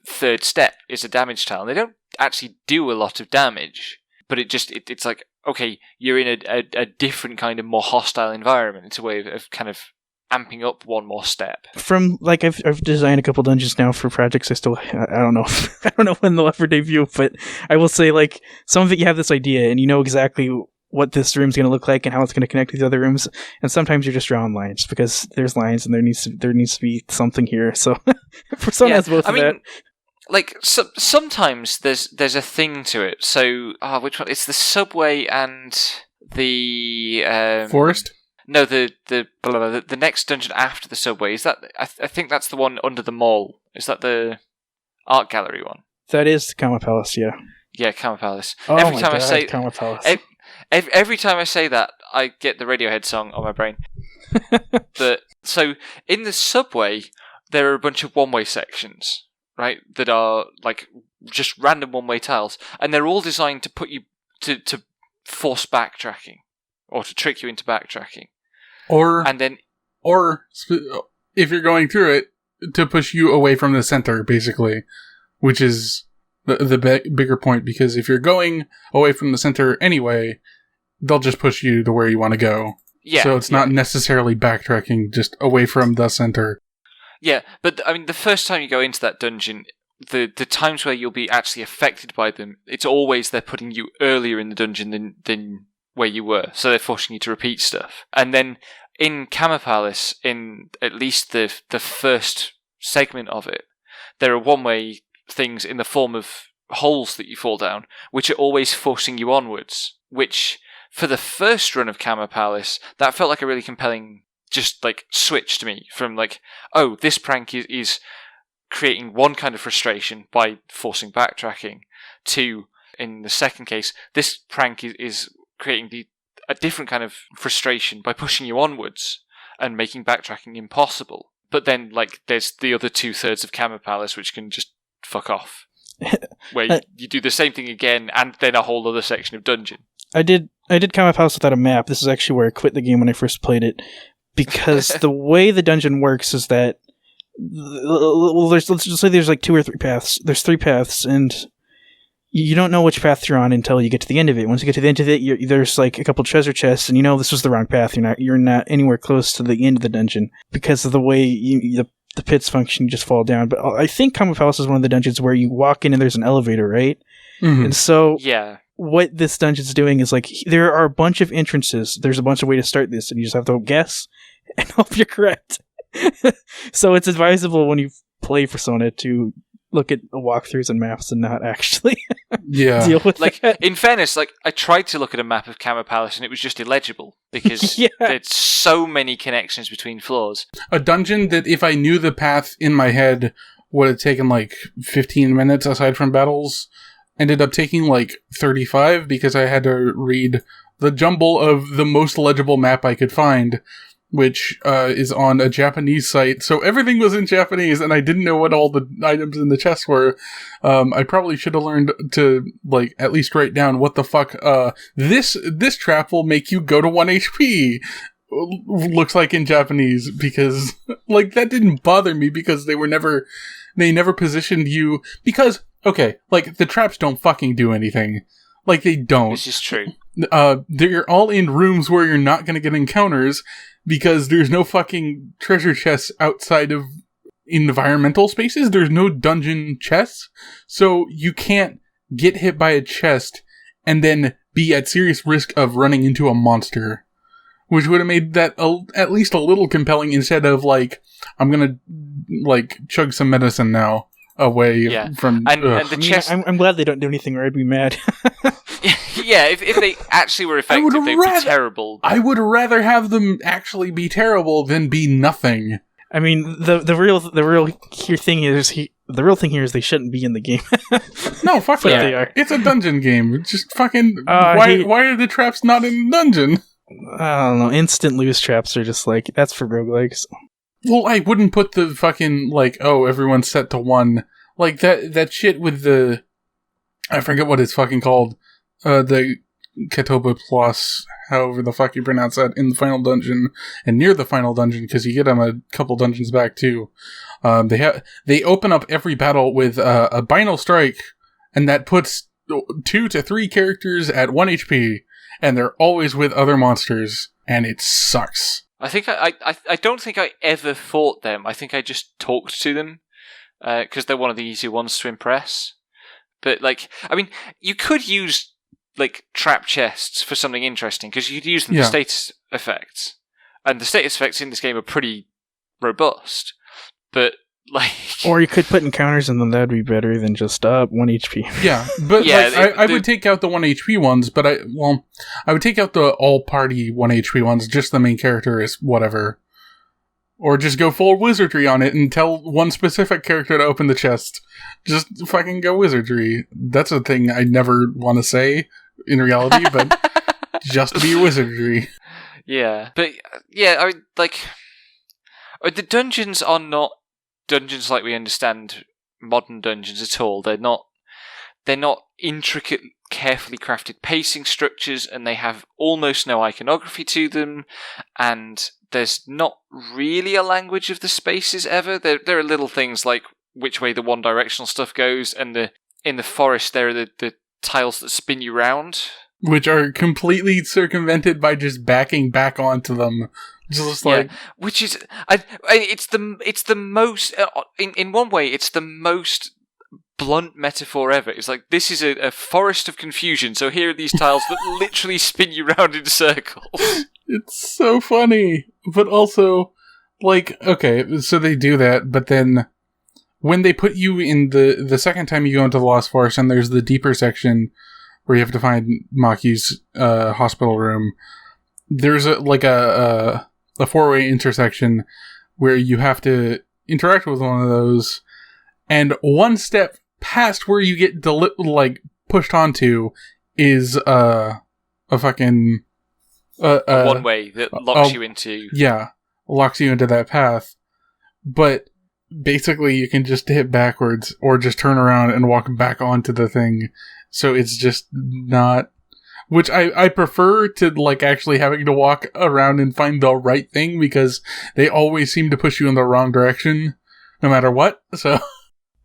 third step is a damage tile, and they don't actually do a lot of damage, but it's like, okay, you're in a different kind of more hostile environment. It's a way of kind of amping up one more step. From like I've designed a couple dungeons now for projects. I don't know I don't know when they'll ever debut, but I will say like some of it you have this idea and you know exactly what this room's going to look like and how it's going to connect with the other rooms, and sometimes you're just drawing lines because there's lines and there needs to be something here. So Persona has both of that. Like sometimes there's a thing to it. So which one? It's the subway and the forest. No, the next dungeon after the subway is that. I think that's the one under the mall. Is that the art gallery one? That is Kama Palace. Yeah. Yeah, Kama Palace. Oh every time I say Kama Palace. Every time I say that, I get the Radiohead song on my brain. So in the subway, there are a bunch of one-way sections. Right, that are like just random one-way tiles, and they're all designed to put you to force backtracking, or to trick you into backtracking, or if you're going through it, to push you away from the center, basically, which is the bigger point. Because if you're going away from the center anyway, they'll just push you to where you want to go. Yeah, so it's not necessarily backtracking, just away from the center. Yeah, but I mean, the first time you go into that dungeon, the times where you'll be actually affected by them, it's always they're putting you earlier in the dungeon than where you were, so they're forcing you to repeat stuff. And then in Kama Palace, in at least the first segment of it, there are one-way things in the form of holes that you fall down, which are always forcing you onwards, which for the first run of Kama Palace, that felt like a really compelling just like switch to me from like, oh, this prank is creating one kind of frustration by forcing backtracking, to, in the second case, this prank is creating a different kind of frustration by pushing you onwards and making backtracking impossible. But then, like, there's the other 2/3 of Kama Palace which can just fuck off, where you do the same thing again, and then a whole other section of dungeon. I did Kama Palace without a map. This is actually where I quit the game when I first played it, because the way the dungeon works is that, well, let's just say there's like 2 or 3 paths. There's 3 paths, and you don't know which path you're on until you get to the end of it. Once you get to the end of it, there's like a couple treasure chests, and you know this was the wrong path. You're not anywhere close to the end of the dungeon because of the way the pits function. You just fall down. But I think Kama Palace is one of the dungeons where you walk in and there's an elevator, right? Mm-hmm. And so yeah, what this dungeon's doing is like there are a bunch of entrances. There's a bunch of ways to start this, and you just have to guess and hope you're correct. So it's advisable when you play Persona to look at walkthroughs and maps and not actually deal with like that. In fairness, like I tried to look at a map of Kama Palace and it was just illegible because there's so many connections between floors. A dungeon that if I knew the path in my head would have taken like 15 minutes aside from battles ended up taking like 35 because I had to read the jumble of the most legible map I could find, which is on a Japanese site. So everything was in Japanese, and I didn't know what all the items in the chest were. I probably should have learned to, like, at least write down what the fuck, this trap will make you go to 1 HP. Looks like in Japanese, because, like, that didn't bother me because they never positioned you, because, okay, like, the traps don't fucking do anything. Like, they don't. This is true. They're all in rooms where you're not gonna get encounters, because there's no fucking treasure chests outside of environmental spaces. There's no dungeon chests. So you can't get hit by a chest and then be at serious risk of running into a monster. Which would have made that at least a little compelling instead of, like, I'm gonna, like, chug some medicine now away from... And the chest... I'm glad they don't do anything or I'd be mad. Yeah, if they actually were effective, they'd be terrible. I would rather have them actually be terrible than be nothing. I mean, the real thing here is they shouldn't be in the game. No, fuck that. They are. It's a dungeon game. Just fucking... why are the traps not in the dungeon? I don't know. Instant lose traps are just like... That's for roguelikes. Well, I wouldn't put the fucking, like, oh, everyone's set to 1. Like, that shit with the... I forget what it's fucking called. The Ketoba Plus, however the fuck you pronounce that, in the final dungeon, and near the final dungeon, because you get them a couple dungeons back, too. They open up every battle with a Binal Strike, and that puts 2 to 3 characters at 1 HP, and they're always with other monsters, and it sucks. I think I don't think I ever fought them. I think I just talked to them, because they're one of the easier ones to impress. But, like, I mean, you could use, like, trap chests for something interesting, because you could use them for status effects. And the status effects in this game are pretty robust. But, like... Or you could put encounters in them, that'd be better than just 1 HP. Yeah, but I would take out the 1 HP ones, but I would take out the all-party 1 HP ones, just the main character is whatever. Or just go full wizardry on it and tell one specific character to open the chest. Just fucking go wizardry. That's a thing I never want to say in reality, but just be wizardry. Yeah, but I mean, like, the dungeons are not dungeons like we understand modern dungeons at all. They're not intricate, carefully crafted pacing structures, and they have almost no iconography to them, and there's not really a language of the spaces ever. There are little things like which way the one-directional stuff goes, and in the forest there are the tiles that spin you round. Which are completely circumvented by just backing back onto them. Just like... Which is... it's the most... in one way, it's the most blunt metaphor ever. It's like, this is a forest of confusion, so here are these tiles that literally spin you round in circles. It's so funny. But also, like, okay, so they do that, but then when they put you in the second time you go into the Lost Forest and there's the deeper section, where you have to find Maki's hospital room. There's a four-way intersection where you have to interact with one of those, and one step past where you get pushed onto is a fucking one way that locks you into. Yeah, locks you into that path. But basically, you can just hit backwards or just turn around and walk back onto the thing. So it's just not... Which I prefer to, actually having to walk around and find the right thing, because they always seem to push you in the wrong direction, no matter what, so...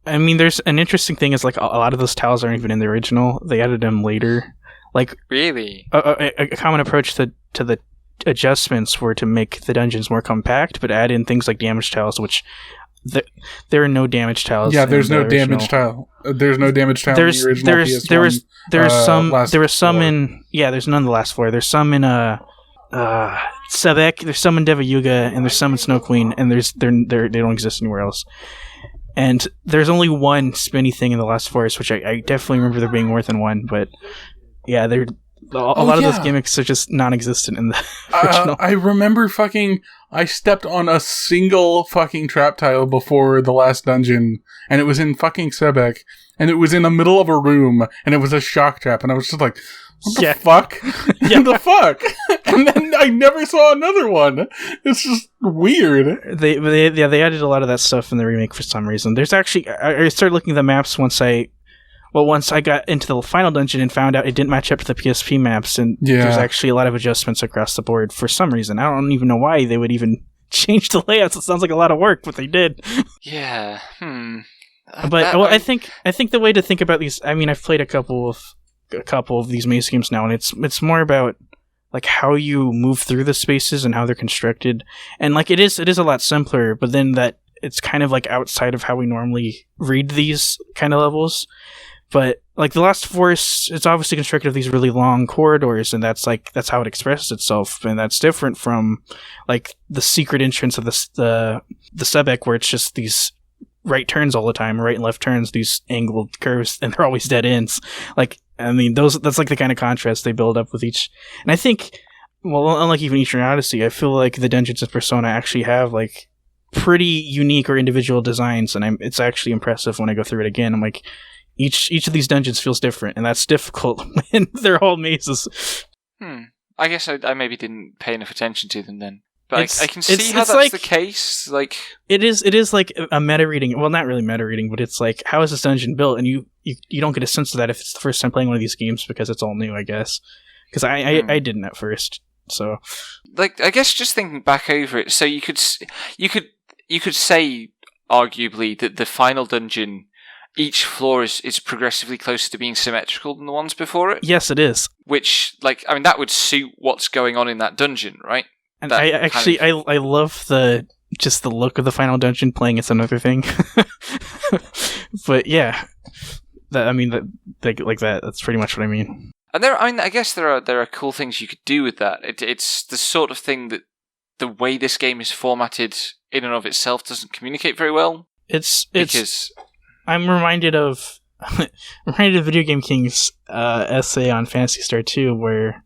I mean, there's an interesting thing is, a lot of those tiles aren't even in the original. They added them later. Really? A common approach to the adjustments were to make the dungeons more compact, but add in things like damage tiles, which... There are no damage tiles. Yeah, there's no damage tile. There's no damage tile in the original PS1. There was some in... Yeah, there's none in the last floor. There's some in Sebek, there's some in Devayuga, and there's some in Snow Queen, and they don't exist anywhere else. And there's only one spinny thing in the last forest, which I definitely remember there being more than one, but yeah, a lot of those gimmicks are just non-existent in the original. I remember I stepped on a single fucking trap tile before the last dungeon, and it was in fucking Sebek, and it was in the middle of a room, and it was a shock trap, and I was just like, what the fuck? What the fuck? And then I never saw another one. It's just weird. They added a lot of that stuff in the remake for some reason. There's actually... I started looking at the maps once I got into the final dungeon and found out it didn't match up to the PSP maps, and there's actually a lot of adjustments across the board for some reason. I don't even know why they would even change the layouts. It sounds like a lot of work, but they did. Yeah. But I think the way to think about these... I mean, I've played a couple of these maze games now, and it's more about how you move through the spaces and how they're constructed. And it is a lot simpler, but then that it's kind of outside of how we normally read these kind of levels. But the Last Forest, it's obviously constructed of these really long corridors, and that's how it expresses itself, and that's different from the secret entrance of the Sebek, where it's just these right turns all the time, right and left turns, these angled curves, and they're always dead ends. I mean, that's the kind of contrast they build up with each. And I think, unlike even Eastern Odyssey, I feel like the dungeons of Persona actually have pretty unique or individual designs, and it's actually impressive when I go through it again. I'm like, each of these dungeons feels different, and that's difficult when they're all mazes. I guess I maybe didn't pay enough attention to them then. But I can see how that's the case. It is like a meta reading. Well, not really meta reading, but it's how is this dungeon built? And you don't get a sense of that if it's the first time playing one of these games, because it's all new, I guess. Because I didn't at first. So, I guess just thinking back over it, so you could say arguably that the final dungeon, each floor is progressively closer to being symmetrical than the ones before it. Yes, it is. Which, that would suit what's going on in that dungeon, right? And I love the look of the final dungeon playing It's Another Thing. But yeah, that's pretty much what I mean. And I guess there are cool things you could do with that. It's the sort of thing that the way this game is formatted in and of itself doesn't communicate very well. I'm reminded of Video Game King's essay on Phantasy Star 2, where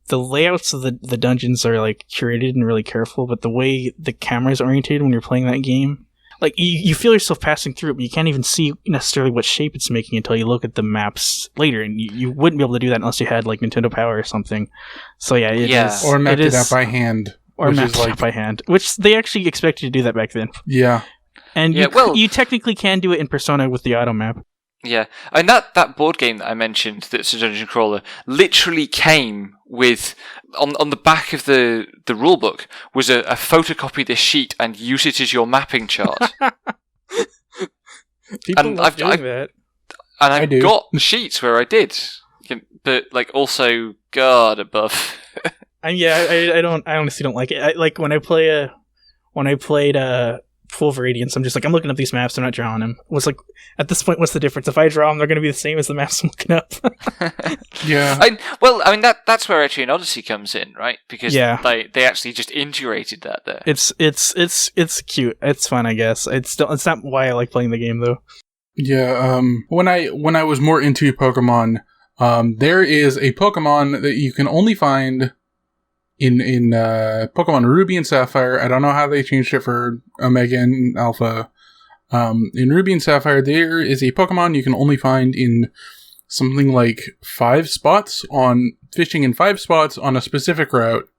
the layouts of the dungeons are curated and really careful, but the way the camera is orientated when you're playing that game, you feel yourself passing through it, but you can't even see necessarily what shape it's making until you look at the maps later, and you wouldn't be able to do that unless you had Nintendo Power or something. So yeah, it is, or mapped it out by hand, by hand, which they actually expected to do that back then. Yeah, and you technically can do it in Persona with the auto map. Yeah, and that board game that I mentioned, that's a dungeon crawler, literally came with, on the back of the rulebook, was a photocopy this sheet and use it as your mapping chart. People love doing that. And I've got sheets where I did, but also, God above. I honestly don't like it. When I played Full Radiance, I'm just I'm looking up these maps, I'm not drawing them. At this point, what's the difference? If I draw them, they're going to be the same as the maps I'm looking up. Yeah. That's where Etrian Odyssey comes in, right? Because they actually just integrated that there. It's cute. It's fun, I guess. It's not why I like playing the game, though. Yeah. When I was more into Pokemon, there is a Pokemon that you can only find in Pokemon Ruby and Sapphire. I don't know how they changed it for Omega and Alpha. In Ruby and Sapphire, there is a Pokemon you can only find in something like 5 spots fishing in 5 spots on a specific route,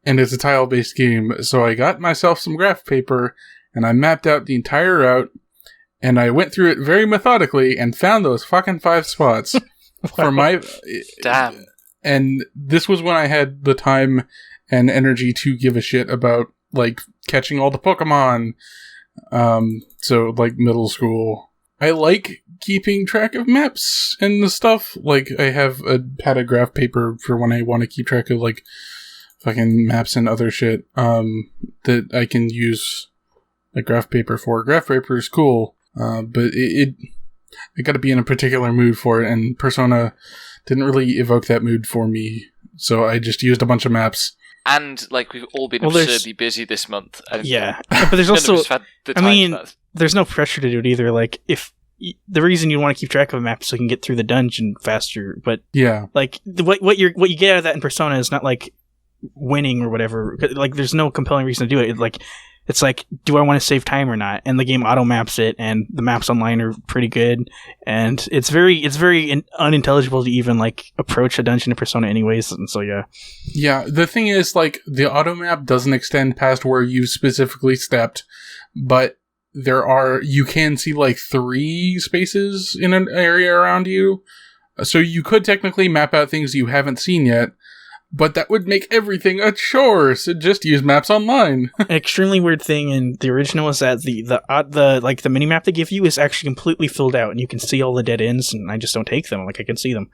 and it's a tile-based game. So I got myself some graph paper, and I mapped out the entire route, and I went through it very methodically and found those fucking 5 spots for my... Damn. And this was when I had the time and energy to give a shit about, like, catching all the Pokemon. So, like, middle school. I like keeping track of maps and stuff. Like, I have had a graph paper for when I want to keep track of, like, fucking maps and other shit, that I can use a graph paper for. Graph paper is cool, but I gotta be in a particular mood for it, and Persona didn't really evoke that mood for me, so I just used a bunch of maps. And, like, we've all been absurdly busy this month. Yeah, but there's also, there's no pressure to do it either. Like, if the reason you want to keep track of a map is so you can get through the dungeon faster, but yeah, like, what you get out of that in Persona is not, like, winning or whatever. Like, there's no compelling reason to do it. It's like, do I want to save time or not? And the game auto maps it, and the maps online are pretty good. And it's very unintelligible to even, like, approach a dungeon in Persona anyways. And so, yeah. Yeah, the thing is, like, the auto map doesn't extend past where you specifically stepped, but you can see, like, 3 spaces in an area around you. So you could technically map out things you haven't seen yet, but that would make everything a chore, so just use maps online. An extremely weird thing in the original is that the mini map they give you is actually completely filled out, and you can see all the dead ends, and I just don't take them. Like, I can see them.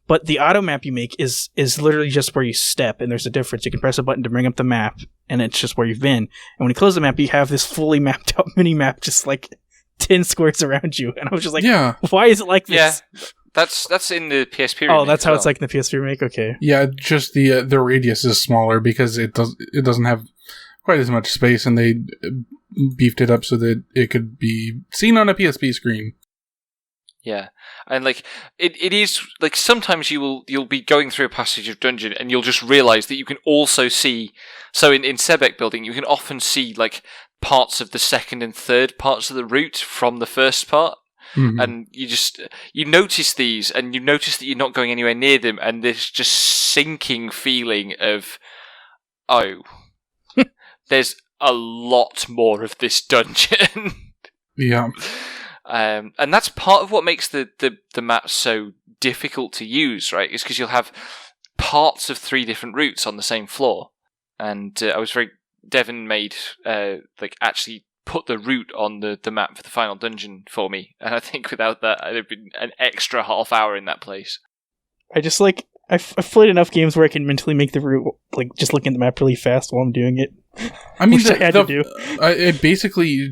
But the auto map you make is literally just where you step, and there's a difference. You can press a button to bring up the map, and it's just where you've been. And when you close the map, you have this fully mapped out mini map, just like 10 squares around you. And I was just like, yeah, why is it like this? Yeah. That's in the PSP remake. Oh, that's how it's like in the PSP remake? Okay. Yeah, just the radius is smaller because it doesn't have quite as much space, and they beefed it up so that it could be seen on a PSP screen. Yeah. And, like, it is, like, sometimes you'll be going through a passage of dungeon and you'll just realise that you can also see, so in Sebek building, you can often see, like, parts of the second and third parts of the route from the first part. Mm-hmm. And you notice these, and you notice that you're not going anywhere near them, and this just sinking feeling of, oh, there's a lot more of this dungeon. Yeah. And that's part of what makes the map so difficult to use, right? Is because you'll have parts of 3 different routes on the same floor. And Devin made, actually put the route on the map for the final dungeon for me, and I think without that I'd have been an extra half hour in that place. I just I've played enough games where I can mentally make the route, like, just looking at the map really fast while I'm doing it. I mean, I had to do. I basically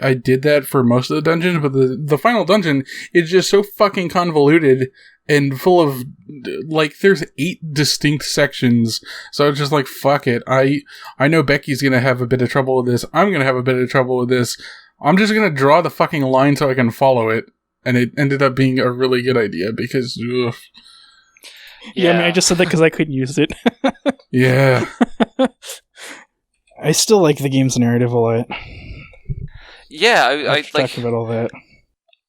I did that for most of the dungeons, but the final dungeon is just so fucking convoluted and full of, like, there's 8 distinct sections, so I was just like, fuck it. I know Becky's gonna have a bit of trouble with this. I'm gonna have a bit of trouble with this. I'm just gonna draw the fucking line so I can follow it. And it ended up being a really good idea, because, ugh. Yeah, I mean, I just said that because I couldn't use it. Yeah. I still like the game's narrative a lot. Yeah, I talked about all that.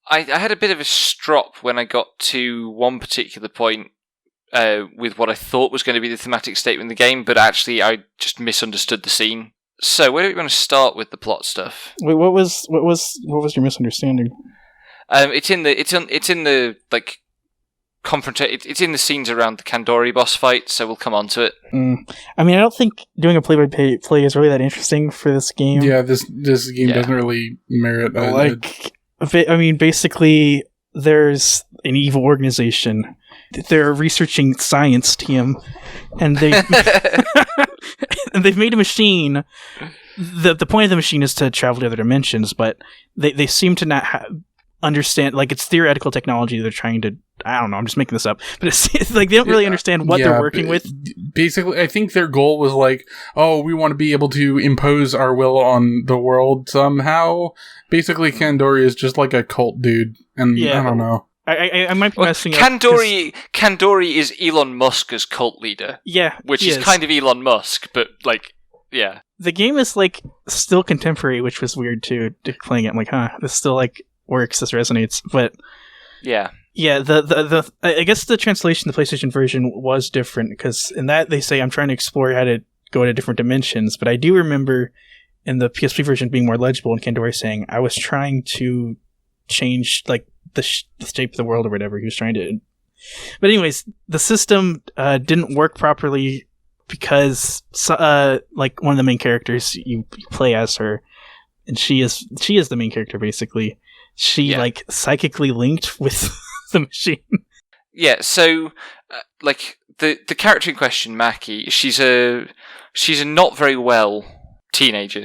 I had a bit of a strop when I got to one particular point with what I thought was going to be the thematic statement in the game, but actually I just misunderstood the scene. So where do we want to start with the plot stuff? Wait, what was your misunderstanding? It's in the like confrontation. It's in the scenes around the Kandori boss fight, so we'll come on to it. I mean, I don't think doing a play-by-play is really that interesting for this game. Yeah, this game doesn't really merit. I mean, basically, there's an evil organization. They're a researching science team, and they've made a machine. The point of the machine is to travel to other dimensions, but they seem to not understand. Like, it's theoretical technology they're trying to. I don't know. I'm just making this up, but it's like they don't really understand what they're working with. Basically, I think their goal was like, oh, we want to be able to impose our will on the world somehow. Basically, Kandori is just like a cult dude, and I don't know. I might be messing up. Kandori is Elon Musk as cult leader. Yeah, which is kind of Elon Musk, but like, yeah. The game is like still contemporary, which was weird too. Playing it, I'm like, this still like works. This resonates, but yeah. The I guess the translation, the PlayStation version, was different because in that they say I'm trying to explore how to go to different dimensions, but I do remember in the PSP version being more legible and Kandori saying I was trying to change like the shape of the world or whatever he was trying to. But anyways, the system didn't work properly because like one of the main characters you play as her, and she is the main character basically. She like psychically linked with the machine. Yeah, so like the character in question, Maki, she's a not very well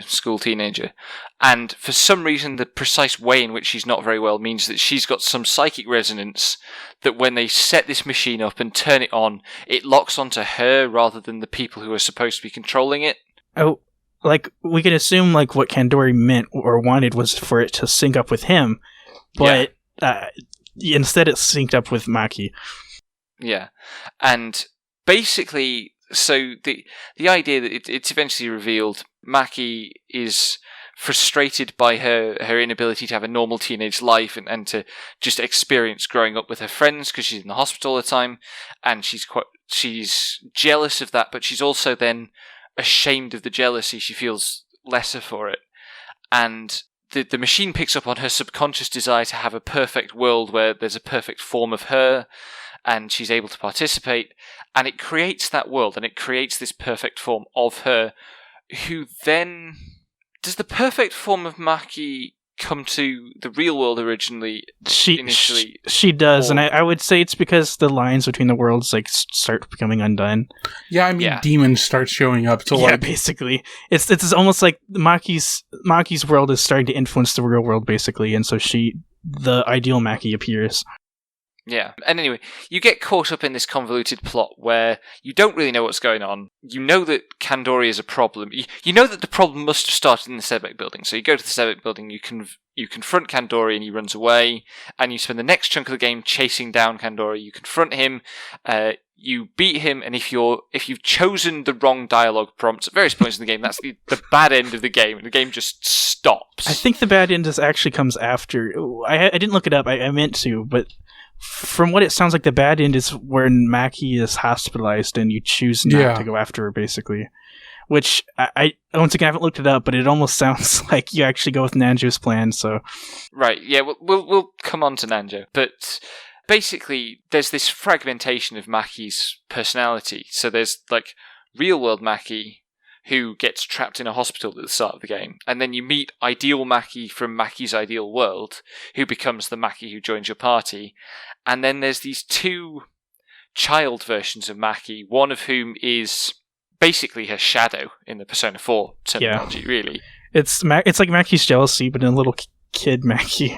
school teenager, and for some reason the precise way in which she's not very well means that she's got some psychic resonance that when they set this machine up and turn it on, it locks onto her rather than the people who are supposed to be controlling it. Oh, like we can assume like what Kandori meant or wanted was for it to sync up with him, but instead it synced up with Maki. Yeah, and basically, so the idea that it's eventually revealed, Maki is frustrated by her inability to have a normal teenage life and to just experience growing up with her friends because she's in the hospital all the time, and she's jealous of that, but she's also then ashamed of the jealousy. She feels lesser for it, and the machine picks up on her subconscious desire to have a perfect world where there's a perfect form of her, and she's able to participate, and it creates that world, and it creates this perfect form of her, who then... Does the perfect form of Maki come to the real world initially? She does, and I would say it's because the lines between the worlds like start becoming undone. Yeah, I mean, demons start showing up to like... basically. It's almost like Maki's world is starting to influence the real world, basically, and so the ideal Maki appears. Yeah, and anyway, you get caught up in this convoluted plot where you don't really know what's going on. You know that Kandori is a problem. You know that the problem must have started in the Sebek building. So you go to the Sebek building, you confront Kandori and he runs away, and you spend the next chunk of the game chasing down Kandori. You confront him, you beat him, and if you've chosen the wrong dialogue prompts at various points in the game, that's the bad end of the game, and the game just stops. I think the bad end actually comes after. I didn't look it up, I meant to, but... From what it sounds like, the bad end is when Maki is hospitalized and you choose not to go after her, basically. Which, I once again, haven't looked it up, but it almost sounds like you actually go with Nanjo's plan, so... Right, yeah, we'll come on to Nanjo. But basically, there's this fragmentation of Maki's personality. So there's, like, real-world Maki, who gets trapped in a hospital at the start of the game. And then you meet ideal Maki from Maki's ideal world, who becomes the Maki who joins your party. And then there's these two child versions of Maki, one of whom is basically her shadow in the Persona 4 terminology, really. It's like Maki's jealousy, but in a little kid Maki.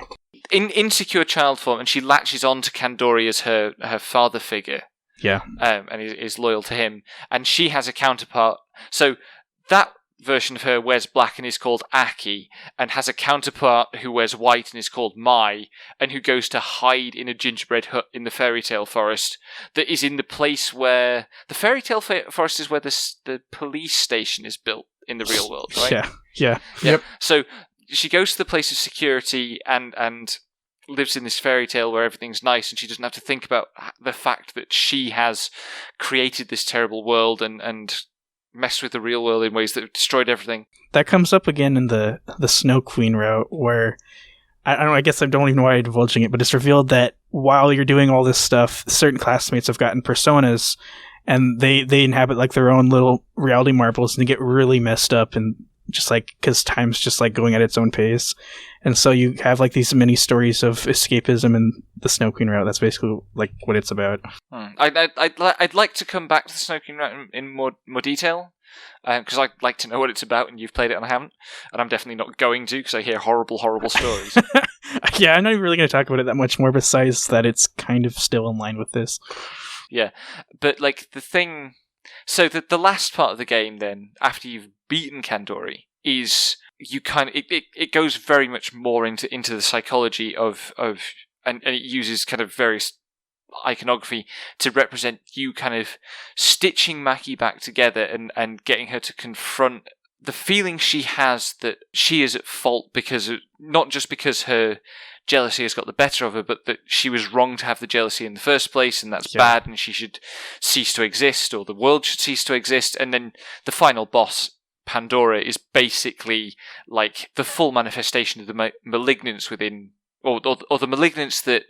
In insecure child form, and she latches on to Kandori as her father figure. Yeah. And is loyal to him. And she has a counterpart. So that version of her wears black and is called Aki, and has a counterpart who wears white and is called Mai, and who goes to hide in a gingerbread hut in the fairy tale forest that is in the place where... The fairy tale forest is where the police station is built in the real world, right? Yeah. Yep. So she goes to the place of security and lives in this fairy tale where everything's nice, and she doesn't have to think about the fact that she has created this terrible world and messed with the real world in ways that have destroyed everything. That comes up again in the Snow Queen route, where I don't know, I guess I don't even know why I'm divulging it, but it's revealed that while you're doing all this stuff, certain classmates have gotten personas, and they inhabit like their own little reality marbles, and they get really messed up, and just like because time's just like going at its own pace, and so you have like these mini stories of escapism in the Snow Queen route. That's basically like what it's about. I'd like to come back to the Snow Queen route in more detail, because I'd like to know what it's about, and you've played it and I haven't, and I'm definitely not going to because I hear horrible stories. Yeah, I'm not really going to talk about it that much more, besides that it's kind of still in line with this. Yeah, but like the thing... So the last part of the game then, after you've beaten Kandori, is you kind of... It goes very much more into the psychology of and it uses kind of various iconography to represent you kind of stitching Maki back together and getting her to confront the feeling she has that she is at fault not just because her jealousy has got the better of her, but that she was wrong to have the jealousy in the first place, and that's bad, and she should cease to exist, or the world should cease to exist. And then the final boss, Pandora, is basically like the full manifestation of the malignance within, or the malignance that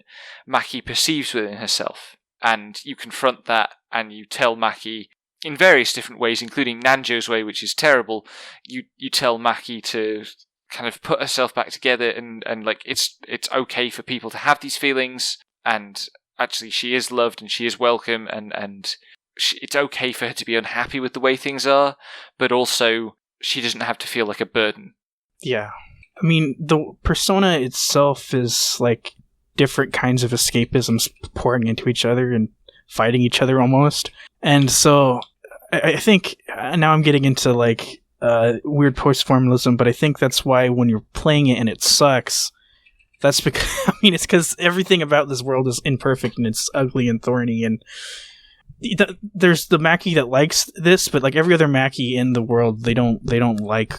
Maki perceives within herself. And you confront that, and you tell Maki, in various different ways, including Nanjo's way, which is terrible, you tell Maki to kind of put herself back together, and like it's okay for people to have these feelings, and actually she is loved and she is welcome, and it's okay for her to be unhappy with the way things are, but also she doesn't have to feel like a burden. Yeah. I mean, the Persona itself is like different kinds of escapisms pouring into each other and fighting each other almost. And so I think now I'm getting into like weird post-formalism, but I think that's why when you're playing it and it sucks, that's because, I mean, it's because everything about this world is imperfect and it's ugly and thorny, and there's the Maki that likes this, but like every other Maki in the world, they don't like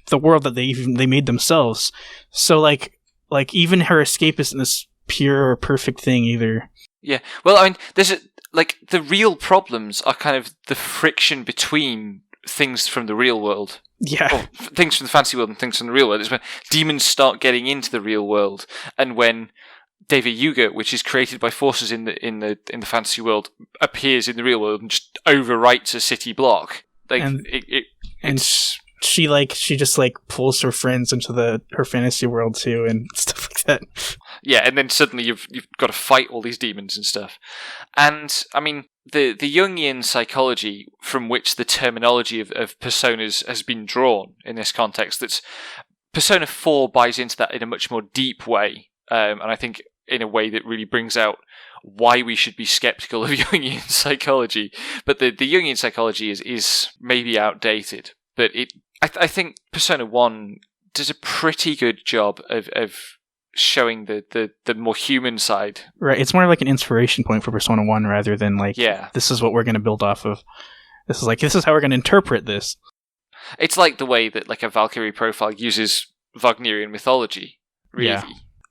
the world that they made themselves. So like even her escape isn't this pure or perfect thing either. Yeah, well, I mean, there's like the real problems are kind of the friction between things from the real world. Yeah. Or things from the fantasy world and things from the real world. It's when demons start getting into the real world, and when Deva Yuga, which is created by forces in the fantasy world, appears in the real world and just overwrites a city block. Like she just like pulls her friends into her fantasy world too and stuff like that. Yeah, and then suddenly you've got to fight all these demons and stuff. And I mean, the Jungian psychology from which the terminology of personas has been drawn in this context, that's Persona 4 buys into that in a much more deep way, and I think in a way that really brings out why we should be skeptical of Jungian psychology. But the Jungian psychology is maybe outdated, but I think Persona 1 does a pretty good job of showing the more human side. Right, it's more like an inspiration point for Persona 1 rather than like, this is what we're going to build off of. This is how we're going to interpret this. It's like the way that like a Valkyrie profile uses Wagnerian mythology, really. Yeah.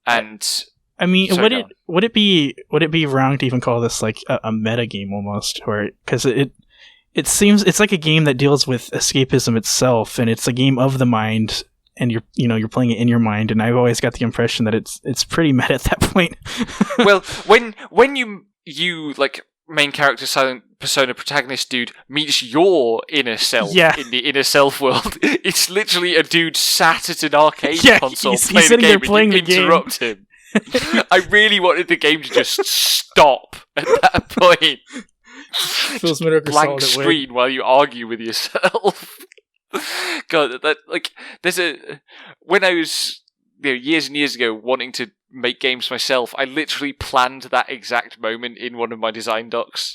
And I mean, would it be wrong to even call this like a meta game almost, or because it seems it's like a game that deals with escapism itself, and it's a game of the mind, and you're playing it in your mind, and I've always got the impression that it's pretty meta at that point. Well, when you like main character silent Persona protagonist dude meets your inner self in the inner self world, it's literally a dude sat at an arcade console he's sitting there playing the game. Interrupt him. I really wanted the game to just stop at that point. Blank screen while you argue with yourself. God, that like when I was years and years ago wanting to make games myself, I literally planned that exact moment in one of my design docs.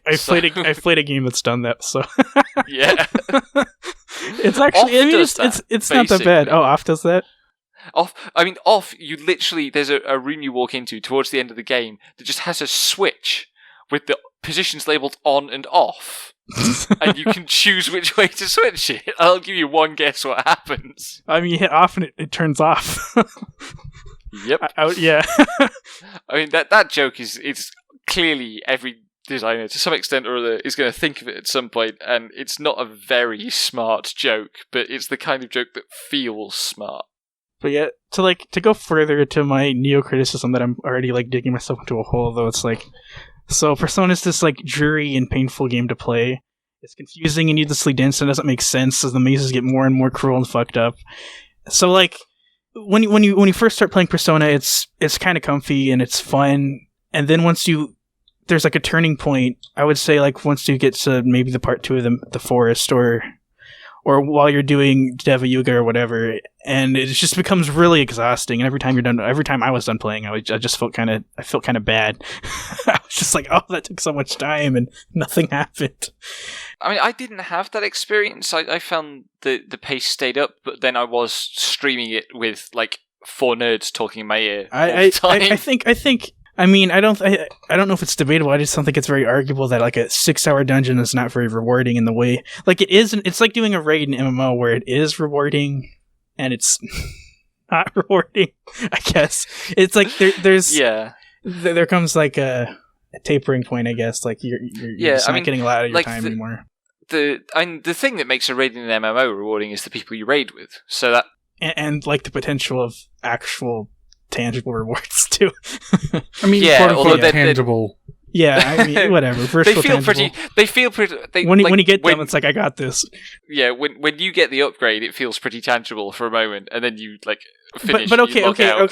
I've played a game that's done that, so yeah. It's actually it's not that bad. Oh, Off does that? Off, you literally, there's a room you walk into towards the end of the game that just has a switch with the positions labelled on and off. And you can choose which way to switch it. I'll give you one guess what happens. I mean, you hit off and it turns off. Yep. Yeah. I mean, that joke is clearly every designer, to some extent or other, is going to think of it at some point, and it's not a very smart joke, but it's the kind of joke that feels smart. But yeah, to go further to my neo-criticism that I'm already like digging myself into a hole, though, it's like, so Persona is this like dreary and painful game to play. It's confusing and needlessly dense and doesn't make sense as the mazes get more and more cruel and fucked up. So like, when you first start playing Persona, it's kind of comfy and it's fun, and then there's like a turning point. I would say like once you get to maybe the part 2 of the forest, or while you're doing Deva Yuga or whatever, and it just becomes really exhausting. And every time I was done playing, I just felt kind of bad. I was just like, oh, that took so much time and nothing happened. I mean, I didn't have that experience. I found the pace stayed up, but then I was streaming it with like four nerds talking in my ear all I the time. I think. I mean, I don't know if it's debatable. I just don't think it's very arguable that like a 6-hour dungeon is not very rewarding in the way like it isn't. It's like doing a raid in MMO where it is rewarding and it's not rewarding. I guess it's like there comes like a tapering point. I guess like you're just not getting a lot of your like time anymore. The thing that makes a raid in an MMO rewarding is the people you raid with. So that and like the potential of actual tangible rewards too. I mean, although they're tangible. Yeah, I mean, whatever. They feel pretty. When you get them, it's like I got this. Yeah, when you get the upgrade, it feels pretty tangible for a moment, and then you like finish. But okay.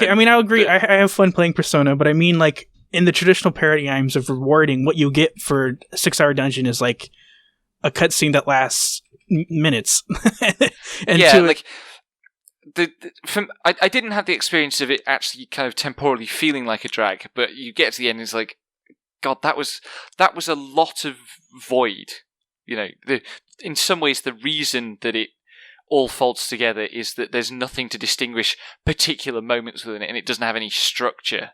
I mean, I agree. I have fun playing Persona, but I mean, like in the traditional paradigms of rewarding, what you get for a 6-hour dungeon is like a cutscene that lasts minutes. And like. I didn't have the experience of it actually kind of temporally feeling like a drag, but you get to the end and it's like, God, that was a lot of void. You know, in some ways the reason that it all folds together is that there's nothing to distinguish particular moments within it, and it doesn't have any structure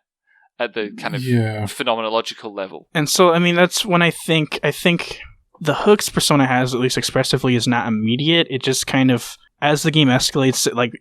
at the kind of phenomenological level. And so, I mean, that's when I think the hooks Persona has, at least expressively, is not immediate. It just kind of, as the game escalates, like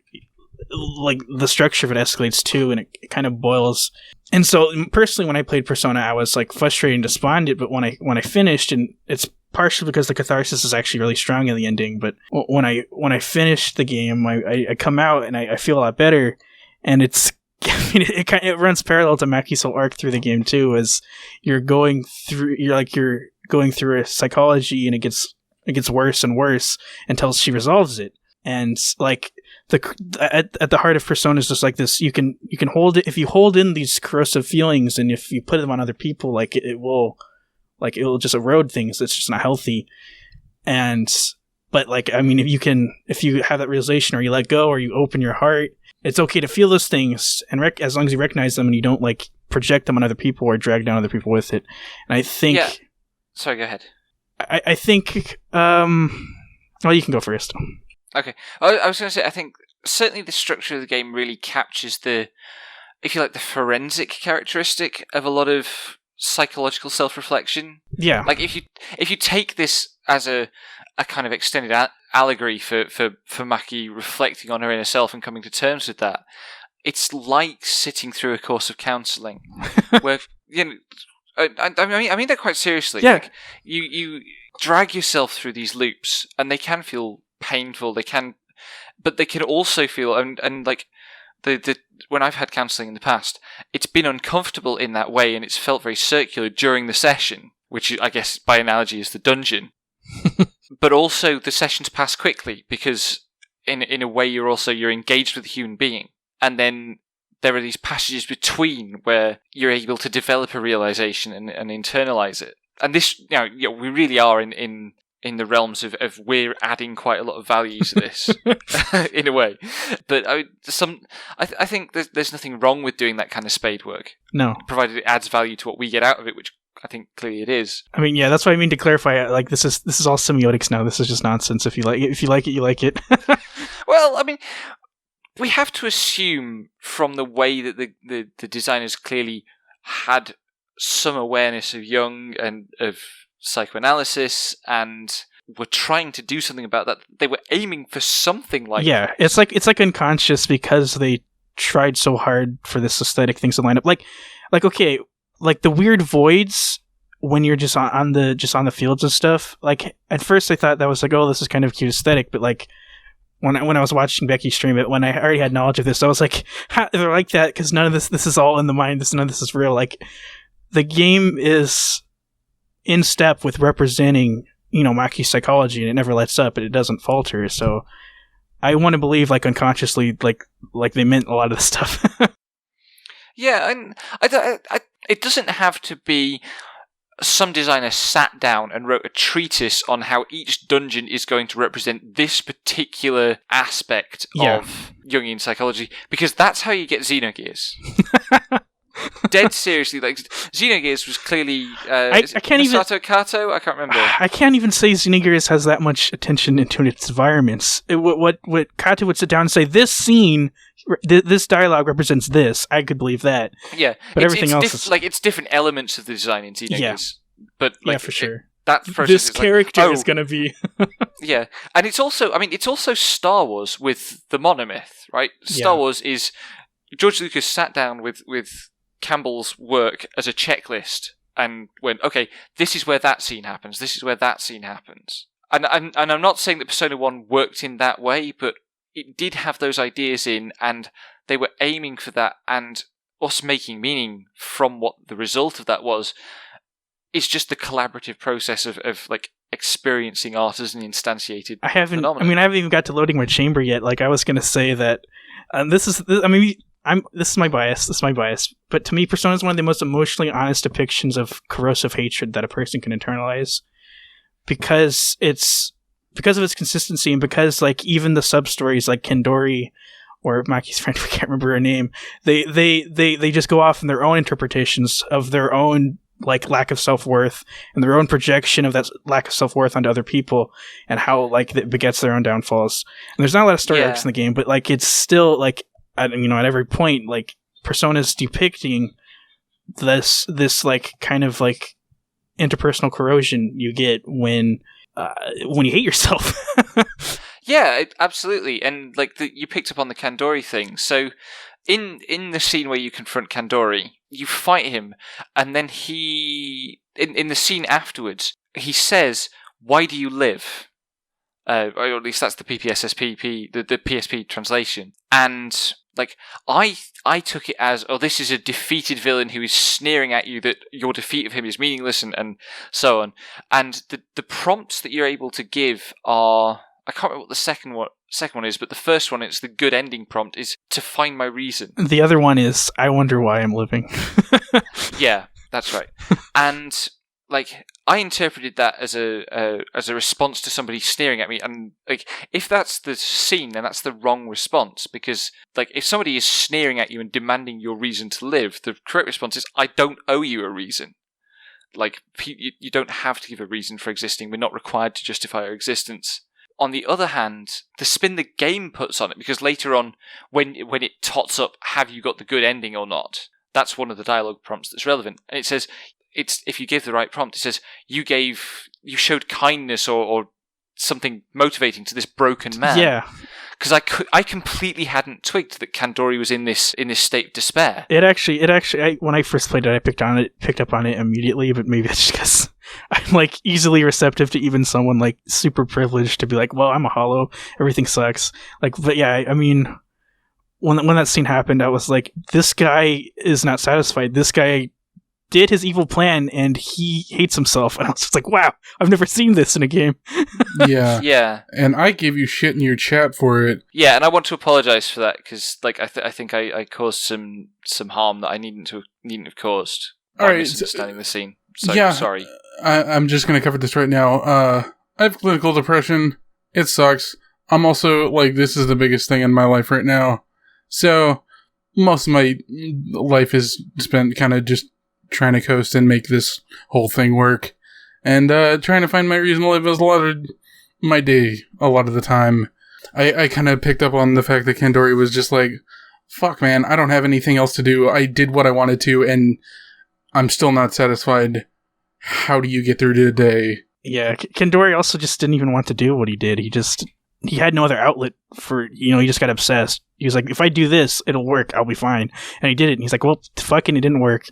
the structure of it escalates too, and it kind of boils. And so, personally, when I played Persona, I was like frustrated and despondent. But when I finished, and it's partially because the catharsis is actually really strong in the ending. But when I finished the game, I come out and I feel a lot better. And it's, I mean, it runs parallel to Maki's whole arc through the game too, as you're going through a psychology, and it gets worse and worse until she resolves it. And like at the heart of Persona is just like this. You can hold it if you hold in these corrosive feelings, and if you put them on other people, like it will just erode things. It's just not healthy. But like, I mean, if you have that realization, or you let go, or you open your heart, it's okay to feel those things, and as long as you recognize them and you don't like project them on other people or drag down other people with it. And I think. Yeah. Sorry, go ahead. I think. Well, you can go first. Okay. I was going to say, I think certainly the structure of the game really captures the, if you like, the forensic characteristic of a lot of psychological self-reflection. Yeah. Like if you take this as a kind of extended allegory for Maki reflecting on her inner self and coming to terms with that, it's like sitting through a course of counselling, where you know. I mean that quite seriously. Yeah. Like, you drag yourself through these loops, and they can feel painful. But they can also feel and like the when I've had counselling in the past, it's been uncomfortable in that way, and it's felt very circular during the session, which I guess by analogy is the dungeon. But also the sessions pass quickly because in a way you're engaged with a human being, and then there are these passages between where you're able to develop a realization and internalize it. And this, we really are in the realms of we're adding quite a lot of value to this in a way. But I think there's nothing wrong with doing that kind of spade work. No, provided it adds value to what we get out of it, which I think clearly it is. I mean, yeah, that's what I mean to clarify. Like this is all semiotics now. This is just nonsense. If you like it, you like it. Well, I mean, we have to assume from the way that the designers clearly had some awareness of Jung and of psychoanalysis, and were trying to do something about that. They were aiming for something like that. It's like unconscious because they tried so hard for this aesthetic things to line up. Like okay, like the weird voids when you're just on the fields and stuff. Like at first I thought that was like, oh, this is kind of cute aesthetic, but like when I was watching Becky stream it, when I already had knowledge of this, I was like, they're like that because none of this is all in the mind. None of this is real. Like the game is in step with representing, Maki's psychology, and it never lets up, and it doesn't falter. So I want to believe, like unconsciously, like they meant a lot of this stuff. Yeah, and it doesn't have to be some designer sat down and wrote a treatise on how each dungeon is going to represent this particular aspect of Jungian psychology, because that's how you get Xenogears. Dead seriously, like Xenogears was clearly I can't even Kato. I can't remember. I can't even say Xenogears has that much attention into its environments. What Kato would sit down and say, this scene this dialogue represents this. I could believe that. Yeah, but everything else is it's different elements of the design in Xenogears. But for sure. That process this is character is going to be. Yeah, and it's also Star Wars with the monomyth, right? Star Wars is George Lucas sat down with Campbell's work as a checklist and went, okay, this is where that scene happens. This is where that scene happens. And I'm not saying that Persona 1 worked in that way, but it did have those ideas in, and they were aiming for that, and us making meaning from what the result of that was. It's just the collaborative process of like experiencing art as an instantiated phenomenon. I haven't even got to loading my chamber yet. Like I was going to say that this is my bias. But to me, Persona is one of the most emotionally honest depictions of corrosive hatred that a person can internalize, because of its consistency, and because like even the sub stories like Kendori or Maki's friend, I can't remember her name, they just go off in their own interpretations of their own like lack of self-worth and their own projection of that lack of self-worth onto other people, and how like it begets their own downfalls. And there's not a lot of story arcs in the game, but like it's still like at every point like Persona's depicting this like kind of like interpersonal corrosion you get when you hate yourself. Yeah, absolutely. And like you picked up on the Kandori thing. So in the scene where you confront Kandori, you fight him, and then he in the scene afterwards, he says, "Why do you live?" Or at least that's the PPSSPP, the PSP translation. And like I took it as, oh, this is a defeated villain who is sneering at you that your defeat of him is meaningless and so on. And the prompts that you're able to give are, I can't remember what the second one is, but the first one, it's the good ending prompt, is to find my reason. The other one is, I wonder why I'm living. Yeah, that's right. And like I interpreted that as a response to somebody sneering at me, and like if that's the scene, then that's the wrong response, because like if somebody is sneering at you and demanding your reason to live, the correct response is, I don't owe you a reason. Like you don't have to give a reason for existing. We're not required to justify our existence. On the other hand, the spin the game puts on it, because later on, when it tots up, have you got the good ending or not? That's one of the dialogue prompts that's relevant, and it says, if you give the right prompt, it says you showed kindness or something motivating to this broken man. Yeah, because I completely hadn't twigged that Kandori was in this state of despair. It actually, when I first played it, I picked up on it immediately. But maybe that's just because I'm like easily receptive to even someone like super privileged to be like, well, I'm a hollow, everything sucks. Like, but yeah, I mean, when that scene happened, I was like, this guy is not satisfied. This guy did his evil plan and he hates himself, and I was just like, wow, I've never seen this in a game. Yeah And I gave you shit in your chat for it. Yeah, and I want to apologize for that, because like I think I caused some harm that I needn't have caused by misunderstanding the scene. So yeah, sorry. I'm just gonna cover this right now. I have clinical depression. It sucks. I'm also like, this is the biggest thing in my life right now, so most of my life is spent kind of just trying to coast and make this whole thing work, and trying to find my reason to live is a lot of my day. A lot of the time, I kind of picked up on the fact that Kandori was just like, fuck man, I don't have anything else to do. I did what I wanted to, and I'm still not satisfied. How do you get through to the day? Yeah, Kandori also just didn't even want to do what he did. He had no other outlet for, he just got obsessed. He was like, if I do this, it'll work. I'll be fine. And he did it. And he's like, well, fucking, it didn't work.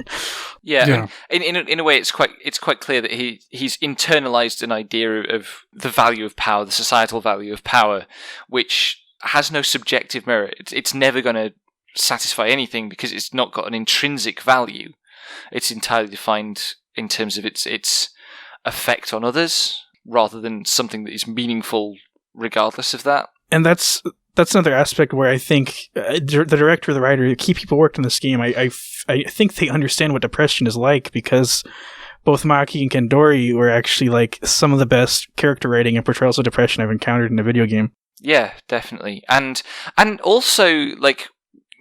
Yeah. In a way, it's quite clear that he's internalized an idea of the value of power, the societal value of power, which has no subjective merit. It's never going to satisfy anything because it's not got an intrinsic value. It's entirely defined in terms of its effect on others, rather than something that is meaningful regardless of that. And that's another aspect where I think the director, the writer, the key people worked on this game. I think they understand what depression is like, because both Maki and Kandori were actually like some of the best character writing and portrayals of depression I've encountered in a video game. Yeah, definitely. And also like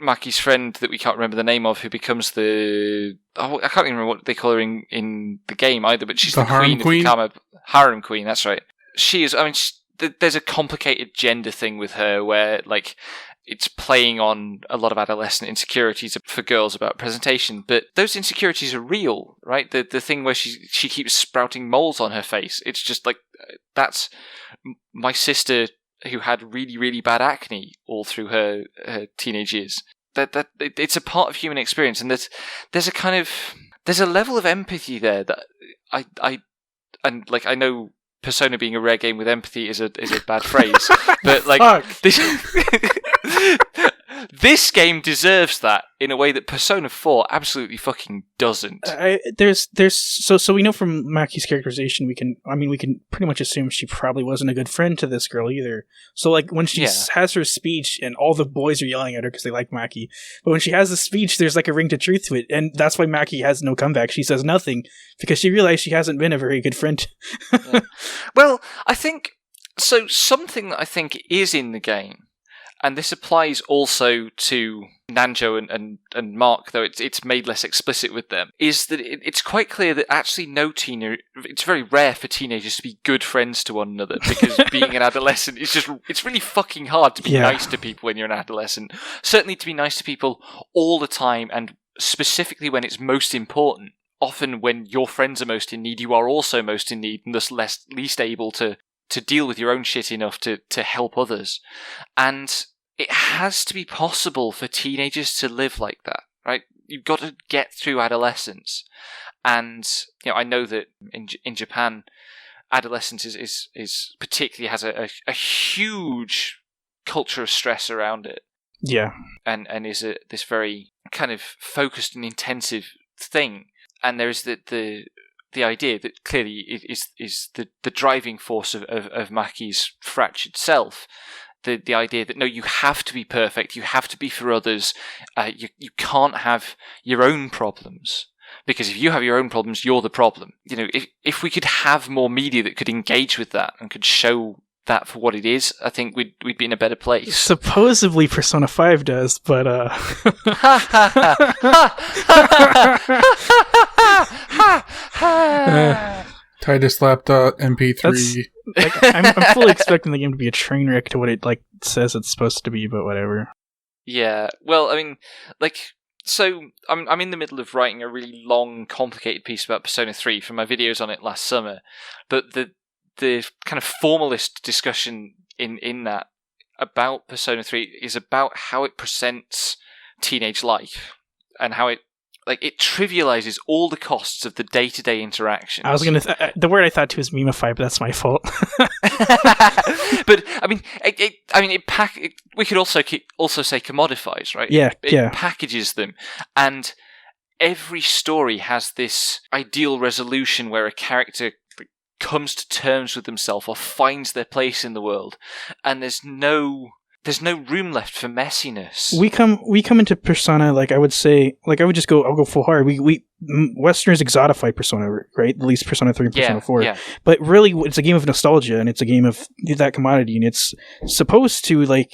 Maki's friend that we can't remember the name of, who becomes I can't even remember what they call her in the game either, but she's the queen of the Kama harem queen. That's right. She is. I mean, there's a complicated gender thing with her where, like, it's playing on a lot of adolescent insecurities for girls about presentation, but those insecurities are real, right? The thing where she keeps sprouting moles on her face, it's just like, that's my sister who had really, really bad acne all through her teenage years. That it's a part of human experience, and there's a level of empathy there that I know Persona being a rare game with empathy is a bad phrase, but like this game deserves that in a way that Persona 4 absolutely fucking doesn't. So we know from Maki's characterization we can pretty much assume she probably wasn't a good friend to this girl either. So like when she has her speech and all the boys are yelling at her because they like Maki, but when she has the speech there's like a ring to truth to it, and that's why Maki has no comeback. She says nothing because she realized she hasn't been a very good friend. Yeah. Well, I think so. Something that I think is in the game, and this applies also to Nanjo and Mark, though it's made less explicit with them, is that it's quite clear that actually it's very rare for teenagers to be good friends to one another, because being an adolescent it's really fucking hard to be nice to people when you're an adolescent. Certainly to be nice to people all the time, and specifically when it's most important. Often when your friends are most in need, you are also most in need, and thus least able to deal with your own shit enough to help others. And it has to be possible for teenagers to live like that, right? You've got to get through adolescence. And, I know that in Japan, adolescence is particularly has a huge culture of stress around it. Yeah. And is this very kind of focused and intensive thing. And there is the idea that clearly is the driving force of Maki's fractured self. The idea that no, you have to be perfect, you have to be for others, you can't have your own problems, because if you have your own problems, you're the problem. If we could have more media that could engage with that and could show that for what it is, I think we'd be in a better place. Supposedly Persona 5 does, but Titus Lapdot MP3. I'm fully expecting the game to be a train wreck to what it says it's supposed to be, but whatever. Yeah, well, I mean, so I'm in the middle of writing a really long, complicated piece about Persona 3 from my videos on it last summer, but the kind of formalist discussion in that about Persona 3 is about how it presents teenage life and how it trivializes all the costs of the day-to-day interactions. I was gonna the word I thought too is memify, but that's my fault. But we could also say commodifies, right? Yeah, it packages them, and every story has this ideal resolution where a character comes to terms with themselves or finds their place in the world, and there's no room left for messiness. We come into Persona, I would say, I'll go full hard. We Westerners exotify Persona, right? At least Persona 3 and Persona 4. Yeah. But really, it's a game of nostalgia, and it's a game of that commodity, and it's supposed to,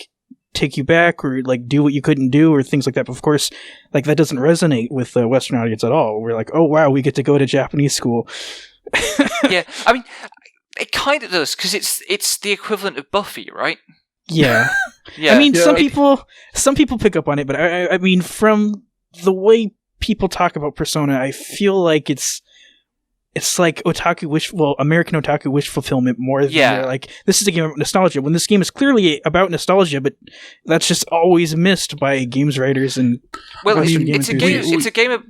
take you back or, do what you couldn't do or things like that. But of course, that doesn't resonate with the Western audience at all. We're like, oh wow, we get to go to Japanese school. Yeah, I mean, it kind of does, because it's the equivalent of Buffy, right? Yeah. Yeah. I mean, some people pick up on it, but I mean, from the way people talk about Persona, I feel like it's like American otaku wish fulfillment more than this is a game of nostalgia, when this game is clearly about nostalgia, but that's just always missed by games writers and it's a game of.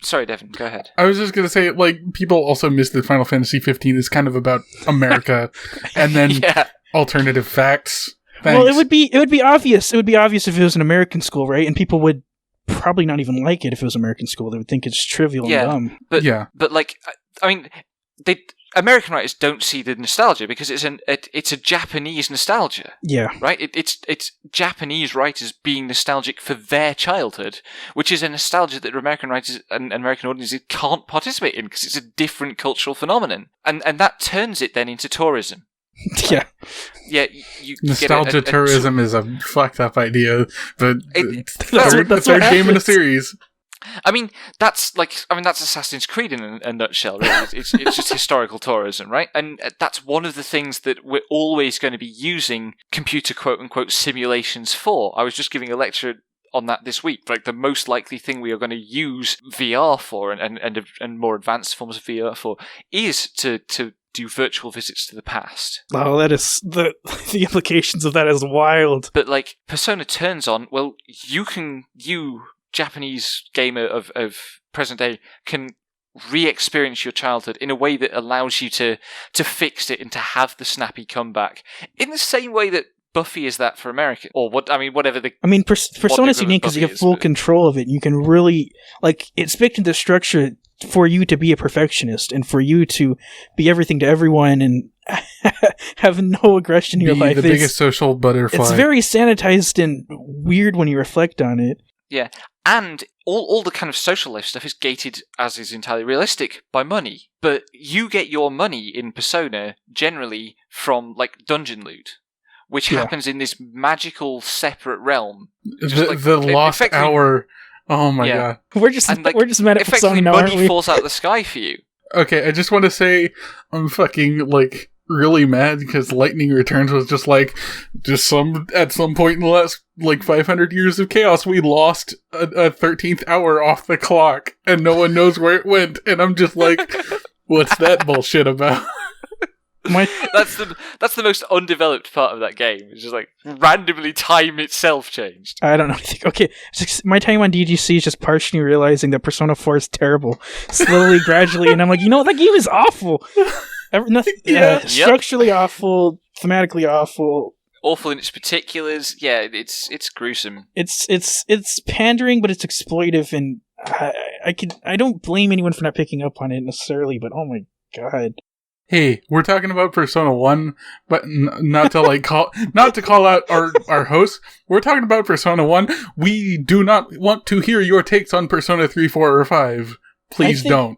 Sorry, Devin, go ahead. I was just going to say, people also miss that Final Fantasy 15 is kind of about America and then alternative facts. Thanks. Well, it would be obvious. It would be obvious if it was an American school, right? And people would probably not even like it if it was American school. They would think it's trivial and dumb. But I mean, American writers don't see the nostalgia because it's a Japanese nostalgia. Yeah. Right? It's Japanese writers being nostalgic for their childhood, which is a nostalgia that American writers and American audiences can't participate in because it's a different cultural phenomenon. And that turns it then into tourism. Yeah. Yeah, nostalgia tourism is a fucked up idea, but it's the third game in the series. I mean, that's Assassin's Creed in a nutshell. Really. It's just historical tourism, right? And that's one of the things that we're always going to be using computer quote-unquote simulations for. I was just giving a lecture on that this week. Like, the most likely thing we are going to use VR for and more advanced forms of VR for is to do virtual visits to the past. Oh, that is the implications of that is wild. But like, Persona turns on, well, you Japanese gamer of present day can re-experience your childhood in a way that allows you to fix it and to have the snappy comeback in the same way that Buffy is that for America, or whatever the. I mean, Persona is unique because you have full control of it. You can really it's baked into the structure for you to be a perfectionist and for you to be everything to everyone and have no aggression in your life. The biggest social butterfly. It's very sanitized and weird when you reflect on it. Yeah, and all the kind of social life stuff is gated, as is entirely realistic, by money. But you get your money in Persona generally from dungeon loot, which happens in this magical separate realm. The lost hour. Oh my god, we're just mad at Persona now, aren't we? Money falls out of the sky for you. Okay, I just want to say I'm fucking really mad because Lightning Returns was at some point in the last 500 years of chaos, we lost a 13th hour off the clock and no one knows where it went, and I'm just like, what's that bullshit about? That's the most undeveloped part of that game. It's just randomly time itself changed. I don't know. Okay, my time on DGC is just partially realizing that Persona 4 is terrible, slowly, gradually, and I'm like, that game is awful. Structurally awful, thematically awful in its particulars. Yeah, it's gruesome. It's pandering, but it's exploitive, and I don't blame anyone for not picking up on it necessarily. But oh my god. Hey, we're talking about Persona 1, but not to call out our hosts. We're talking about Persona 1. We do not want to hear your takes on Persona 3, 4, or 5. Please don't.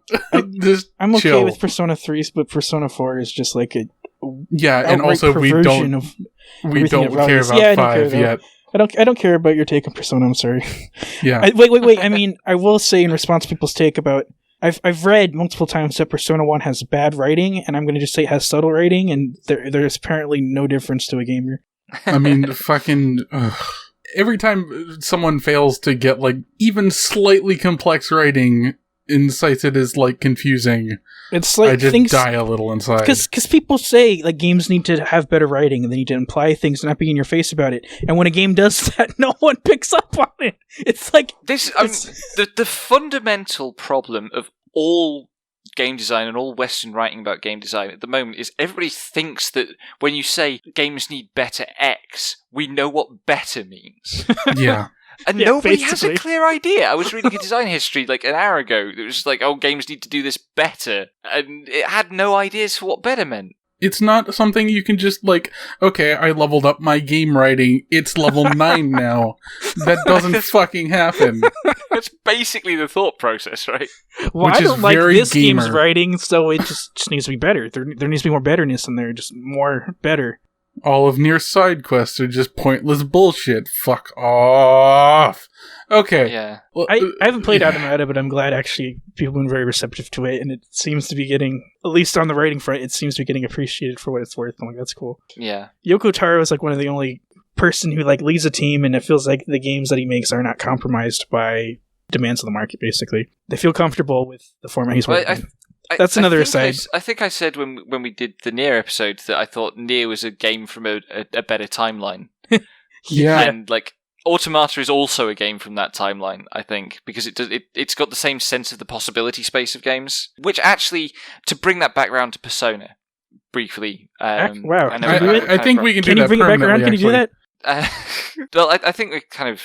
I'm okay chill. with Persona 3, but Persona 4 is just and also we don't care about 5 yet. I don't care about your take on Persona. I'm sorry. Yeah. Wait. I mean, I will say in response to people's take about. I've read multiple times that Persona 1 has bad writing, and I'm going to just say it has subtle writing, and there's apparently no difference to a gamer. I mean, every time someone fails to get even slightly complex writing and cites it as confusing, it's I just die a little inside. Because people say games need to have better writing and they need to imply things and not be in your face about it. And when a game does that, no one picks up on it. It's this. The fundamental problem of all game design and all Western writing about game design at the moment is everybody thinks that when you say games need better X, we know what better means. Yeah. And nobody has a clear idea. I was reading a design history an hour ago. It was just games need to do this better. And it had no ideas for what better meant. It's not something you can just okay, I leveled up my game writing. It's level 9 now. That doesn't fucking happen. That's basically the thought process, right? Well, I don't like this game's writing, so it just needs to be better. There needs to be more betterness in there, just more better. All of Nier's side quests are just pointless bullshit. Fuck off. Okay. Yeah. Well, I haven't played Automata, but I'm glad actually people have been very receptive to it, and it seems to be getting, at least on the writing front, it seems to be getting appreciated for what it's worth. I'm that's cool. Yeah. Yoko Taro is one of the only person who leads a team, and it feels like the games that he makes are not compromised by demands of the market, basically. They feel comfortable with the format he's working in. That's another aside. I think I said when we did the Nier episode that I thought Nier was a game from a better timeline. Yeah. And Automata is also a game from that timeline, I think, because it's got the same sense of the possibility space of games. Which actually, to bring that back around to Persona, briefly. Wow. I think we can do that. Can you bring it back around? Can you do that? Well, I think we're kind of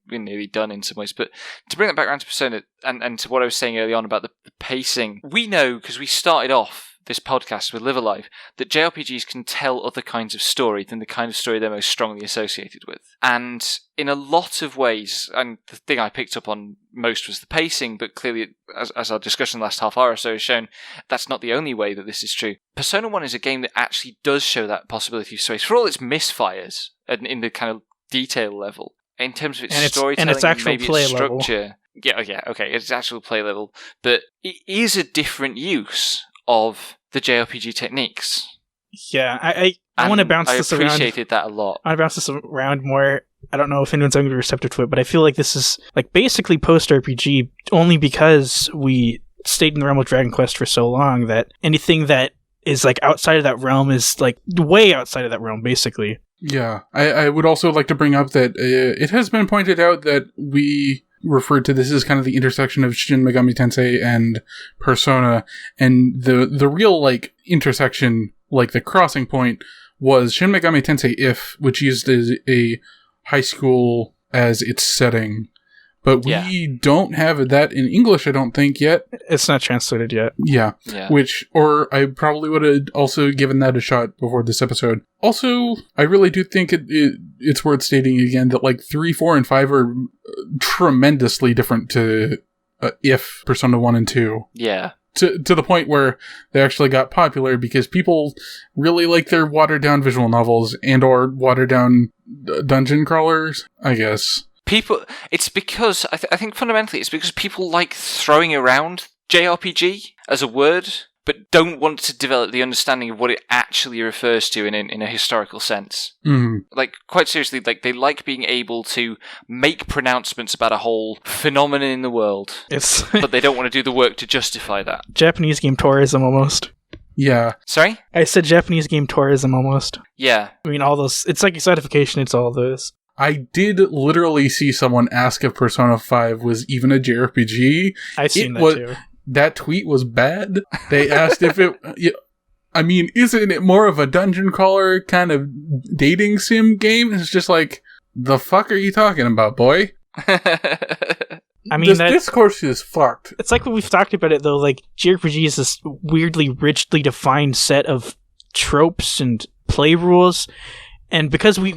we're nearly done in some ways, but to bring that back around to Persona and to what I was saying early on about the pacing, we know because we started off this podcast with Live Alive that JRPGs can tell other kinds of story than the kind of story they're most strongly associated with. And in a lot of ways, and the thing I picked up on most was the pacing, but clearly, as our discussion last half hour or so has shown, that's not the only way that this is true. Persona 1 is a game that actually does show that possibility of space. For all its misfires, and in the kind of detail level, in terms of its and storytelling its actual maybe play its level. structure. Yeah, okay, it's actual play level, but it is a different use of the JRPG techniques. Yeah, I want to bounce this around. I appreciated that a lot. I want to bounce this around more. I don't know if anyone's going to be receptive to it, but I feel like this is like basically post-RPG only because we stayed in the realm of Dragon Quest for so long that anything that is like outside of that realm is like way outside of that realm, basically. Yeah, I would also like to bring up that it has been pointed out that we referred to this as kind of the intersection of Shin Megami Tensei and Persona, and the real like intersection, like the crossing point, was Shin Megami Tensei If, which used a high school as its setting. But we don't have that in English, I don't think, yet. It's not translated yet. Yeah. Or I probably would have also given that a shot before this episode. Also, I really do think it's worth stating again that like 3, 4, and 5 are tremendously different to If, Persona 1 and 2. Yeah. To the point where they actually got popular because people really like their watered-down visual novels and or watered-down dungeon crawlers, I guess. It's because, I think fundamentally it's because people like throwing around JRPG as a word, but don't want to develop the understanding of what it actually refers to in a historical sense. Like, quite seriously, like they like being able to make pronouncements about a whole phenomenon in the world, but they don't want to do the work to justify that. Japanese game tourism, almost. Yeah. Sorry? I said Japanese game tourism, almost. Yeah. I mean, all those, it's like certification, it's all those. I did literally see someone ask if Persona 5 was even a JRPG. I've seen that too. That tweet was bad. They asked if it... I mean, isn't it more of a dungeon crawler kind of dating sim game? It's just like, the fuck are you talking about, boy? I mean, this discourse is fucked. It's like when we've talked about it, though, like, JRPG is this weirdly, richly defined set of tropes and play rules. And because we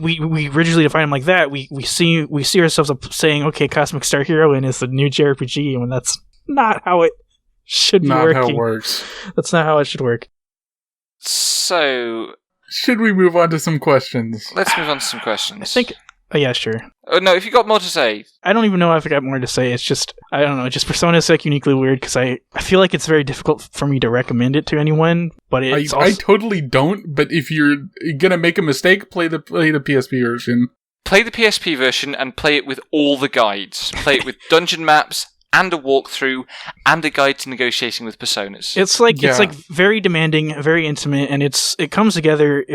originally defined them like that, we see ourselves saying, okay, Cosmic Star Heroine is the new JRPG, when that's not how it should be working. Not how it works. That's not how it should work. So... should we move on to some questions? Let's move on to some questions. I think... Oh, yeah, sure. Oh, no, if you got more to say... I don't even know if I got more to say. It's just... I don't know. Just Persona is like uniquely weird because I feel like it's very difficult for me to recommend it to anyone, but it's I totally don't, but if you're gonna make a mistake, play the PSP version. Play the PSP version and play it with all the guides. Play it with dungeon maps and a walkthrough and a guide to negotiating with personas. It's like very demanding, very intimate, and it comes together...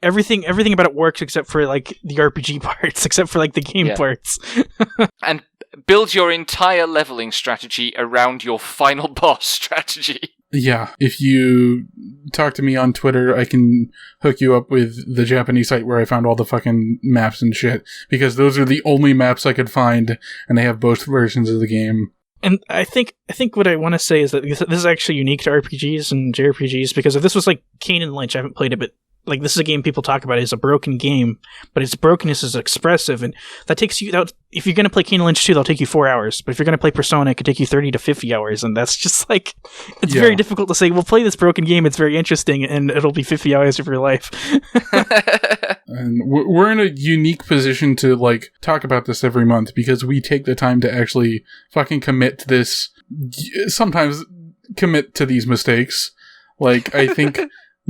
Everything about it works except for like the RPG parts, except for like the game parts. And build your entire leveling strategy around your final boss strategy. Yeah, if you talk to me on Twitter, I can hook you up with the Japanese site where I found all the fucking maps and shit, because those are the only maps I could find, and they have both versions of the game. And I think what I want to say is that this is actually unique to RPGs and JRPGs, because if this was like Kane and Lynch, I haven't played it, but like this is a game people talk about as a broken game, but its brokenness is expressive, and that takes you out. If you're going to play Kane and Lynch 2, that'll take you 4 hours, but if you're going to play Persona, it could take you 30 to 50 hours, and that's just like, it's very difficult to say, well, play this broken game, it's very interesting, and it'll be 50 hours of your life. And we're in a unique position to like talk about this every month, because we take the time to actually fucking commit to this, sometimes commit to these mistakes. Like, I think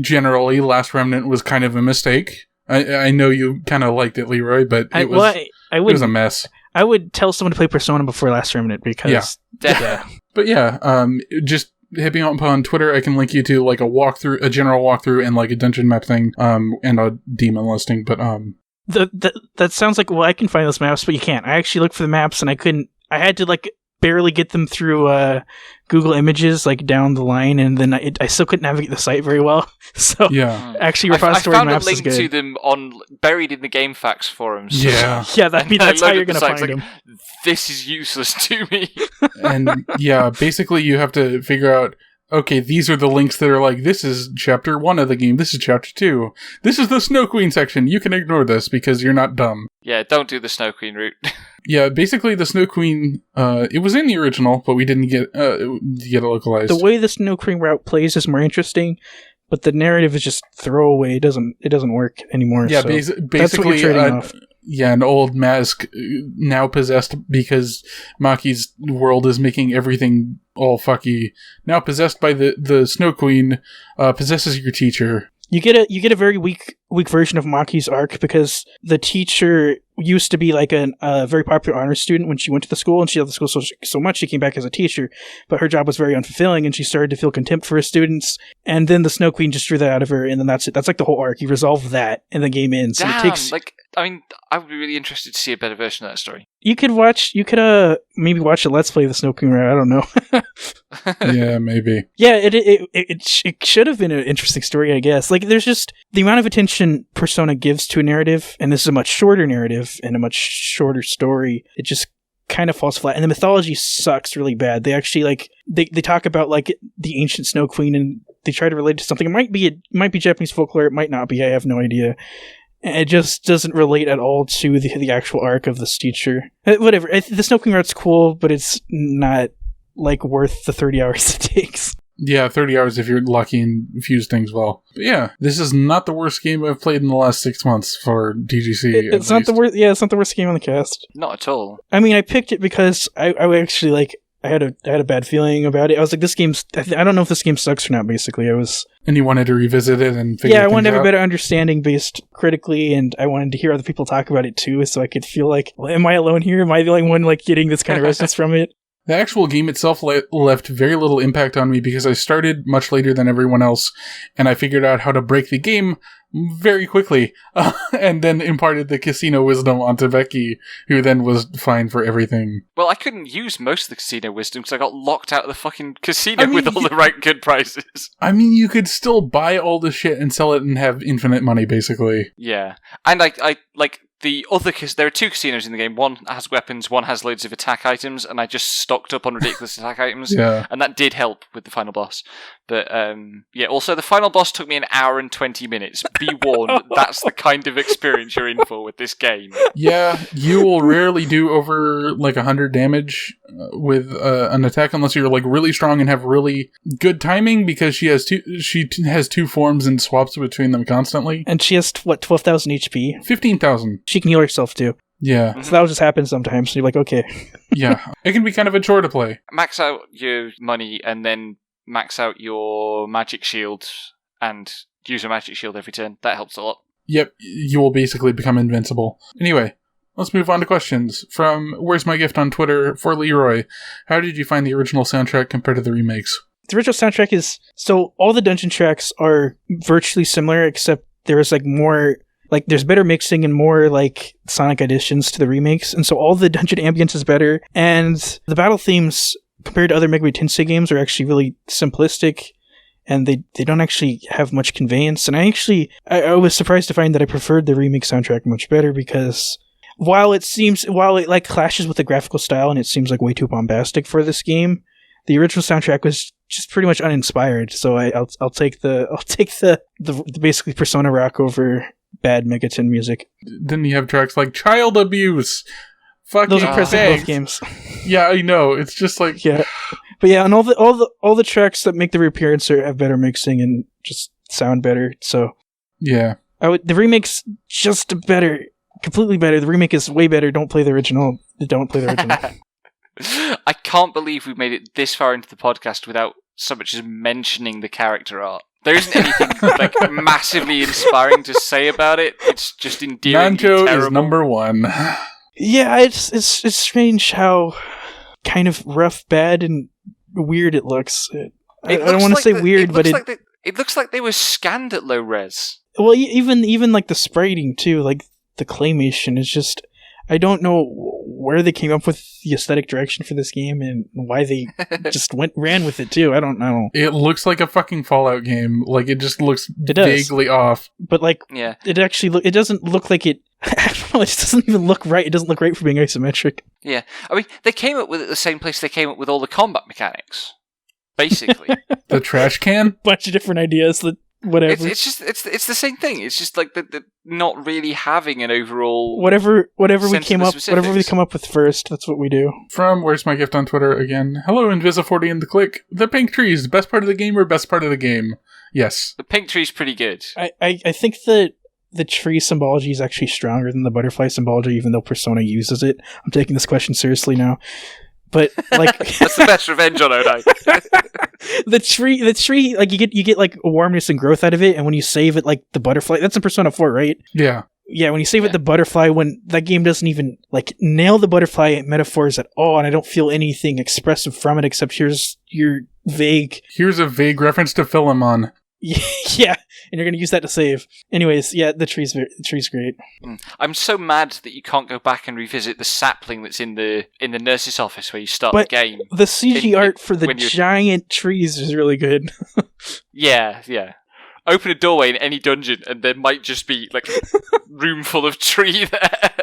generally Last Remnant was kind of a mistake. I know you kind of liked it, Leroy, but it was a mess. I would tell someone to play Persona before Last Remnant, because... Yeah. But yeah, just hitting up on Twitter, I can link you to like a general walkthrough and like a dungeon map thing, and a demon listing, but that sounds like, well, I can find those maps, but you can't. I actually looked for the maps and I had to like barely get them through Google Images like down the line, and then I still couldn't navigate the site very well. So yeah, actually, repository maps is good. I found a link to them buried in the GameFAQs forums. Yeah, that's how you're gonna find them. This is useless to me. And yeah, basically you have to figure out, okay, these are the links that are like, this is chapter 1 of the game, this is chapter 2, this is the Snow Queen section, you can ignore this because you're not dumb. Yeah, don't do the Snow Queen route. Yeah, basically the Snow Queen, it was in the original, but we didn't get it localized. The way the Snow Queen route plays is more interesting, but the narrative is just throwaway. It doesn't work anymore. Yeah, so basically, that's what you're trading off. an old mask now possessed because Maki's world is making everything all fucky. Now possessed by the Snow Queen, possesses your teacher. You get a very weak version of Maki's arc because the teacher used to be like a very popular honors student when she went to the school, and she loved the school so much she came back as a teacher, but her job was very unfulfilling and she started to feel contempt for her students, and then the Snow Queen just drew that out of her, and then that's it. That's like the whole arc. You resolve that and the game ends. Damn, and it takes, I would be really interested to see a better version of that story. You could maybe watch a Let's Play of the Snow Queen, right? I don't know. Yeah, maybe. Yeah, it should have been an interesting story, I guess. Like, there's just the amount of attention Persona gives to a narrative, and this is a much shorter narrative and a much shorter story. It just kind of falls flat, and the mythology sucks really bad. They actually they talk about like the ancient Snow Queen, and they try to relate it to something. It might be Japanese folklore. It might not be. I have no idea. It just doesn't relate at all to the actual arc of this teacher. Whatever. The Snow Queen art's cool, but it's not like worth the 30 hours it takes. Yeah, 30 hours if you're lucky and fuse things well. But yeah, this is not the worst game I've played in the last 6 months for DGC. It's not the worst. Yeah, it's not the worst game on the cast. Not at all. I mean, I picked it because I actually I had a bad feeling about it. I was like, this game's... I don't know if this game sucks or not, basically. And you wanted to revisit it and figure I wanted to have a better understanding based critically, and I wanted to hear other people talk about it too, so I could feel like, well, am I alone here? Am I the only one getting this kind of resonance from it? The actual game itself left very little impact on me because I started much later than everyone else, and I figured out how to break the game very quickly, and then imparted the casino wisdom onto Becky, who then was fine for everything. Well, I couldn't use most of the casino wisdom because I got locked out of the fucking casino with all the right good prices. I mean, you could still buy all the shit and sell it and have infinite money, basically. Yeah. And I the other there are 2 casinos in the game. One has weapons, one has loads of attack items, and I just stocked up on ridiculous attack items. Yeah. And that did help with the final boss. But also the final boss took me an hour and 20 minutes. Be warned, that's the kind of experience you're in for with this game. Yeah, you will rarely do over 100 damage with an attack unless you're really strong and have really good timing, because she has 2 forms and swaps between them constantly. And she has 12,000 HP. 15,000. She can heal herself too. Yeah. So that'll just happen sometimes. So you're like, okay. Yeah. It can be kind of a chore to play. Max out your money and then max out your magic shield and use your magic shield every turn. That helps a lot. Yep. You will basically become invincible. Anyway, let's move on to questions. From Where's My Gift on Twitter for Leroy. How did you find the original soundtrack compared to the remakes? The original soundtrack is... So all the dungeon tracks are virtually similar, except there's more... there's better mixing and more, sonic additions to the remakes, and so all the dungeon ambience is better, and the battle themes, compared to other Megami Tensei games, are actually really simplistic, and they don't actually have much conveyance, and I was surprised to find that I preferred the remake soundtrack much better, because while it clashes with the graphical style, and it seems way too bombastic for this game, the original soundtrack was just pretty much uninspired, so I'll take the basically Persona rock over bad Megaton music. Then you have tracks like Child Abuse. Fucking those are present in both games. Yeah, I know. It's just yeah, but yeah, and all the tracks that make the reappearance have better mixing and just sound better. So yeah, the remake's just better, completely better. The remake is way better. Don't play the original. Don't play the original. I can't believe we made it this far into the podcast without so much as mentioning the character art. There isn't anything massively inspiring to say about it. It's just endearingly Nanjo terrible. is number 1. Yeah, it's strange how kind of rough, bad, and weird it looks. I don't want to say weird, but it looks like they were scanned at low res. Well, even the spriting too, the claymation is just. I don't know where they came up with the aesthetic direction for this game and why they just ran with it too. I don't know. It looks like a fucking Fallout game. It just looks vaguely off. But yeah, it doesn't look like it. I don't know. It just doesn't even look right. It doesn't look right for being isometric. Yeah, I mean, they came up with it the same place they came up with all the combat mechanics. Basically, the trash can. Bunch of different ideas that. Whatever. It's the same thing. It's just the not really having an overall whatever we come up with first. That's what we do. From Where's My Gift on Twitter again. Hello, Invisa40 and the Click. The pink trees, best part of the game or best part of the game? Yes, the pink tree's pretty good. I think that the tree symbology is actually stronger than the butterfly symbology, even though Persona uses it. I'm taking this question seriously now. But like that's the best revenge on Odai. the tree, like you get like warmness and growth out of it, and when you save it, like the butterfly, that's in Persona 4, right? Yeah. Yeah, when you save it the butterfly, when that game doesn't even like nail the butterfly metaphors at all, and I don't feel anything expressive from it except here's a vague reference to Philemon. Yeah, and you're gonna use that to save. Anyways, yeah, the tree's great. I'm so mad that you can't go back and revisit the sapling that's in the nurse's office where you start the game. The CG art for the giant trees is really good. Yeah. Open a doorway in any dungeon, and there might just be like a room full of tree there.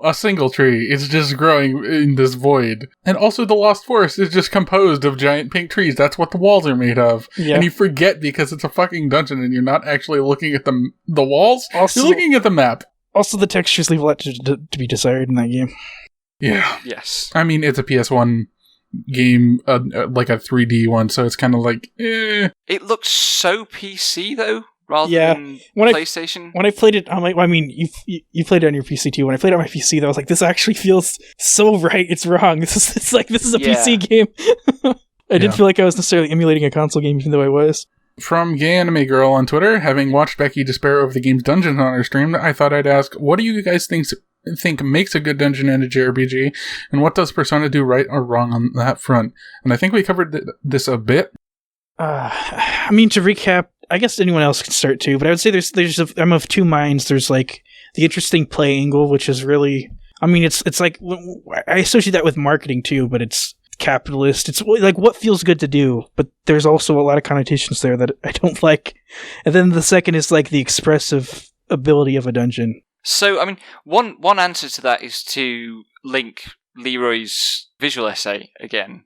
A single tree is just growing in this void. And also the Lost Forest is just composed of giant pink trees. That's what the walls are made of. Yeah. And you forget because it's a fucking dungeon and you're not actually looking at the walls. Also, you're looking at the map. Also, the textures leave a lot to be desired in that game. Yeah. Yes. I mean, it's a PS1 game, like a 3D one, so it's kind of like, eh. It looks so PC, though. Rather than PlayStation. When I played it, I'm like, well, I mean, you played it on your PC too. When I played it on my PC, though, I was like, this actually feels so right. It's wrong. This is a PC game. I didn't feel like I was necessarily emulating a console game, even though I was. From Gay Anime Girl on Twitter, having watched Becky despair over the game's dungeons on her stream, I thought I'd ask, what do you guys think makes a good dungeon in a JRPG, and what does Persona do right or wrong on that front? And I think we covered this a bit. I mean, to recap, I guess anyone else can start too, but I would say I'm of two minds. There's like the interesting play angle, which is really, I mean, it's like, I associate that with marketing too, but it's capitalist. It's like what feels good to do, but there's also a lot of connotations there that I don't like. And then the second is like the expressive ability of a dungeon. So, I mean, one answer to that is to link Leroy's visual essay again.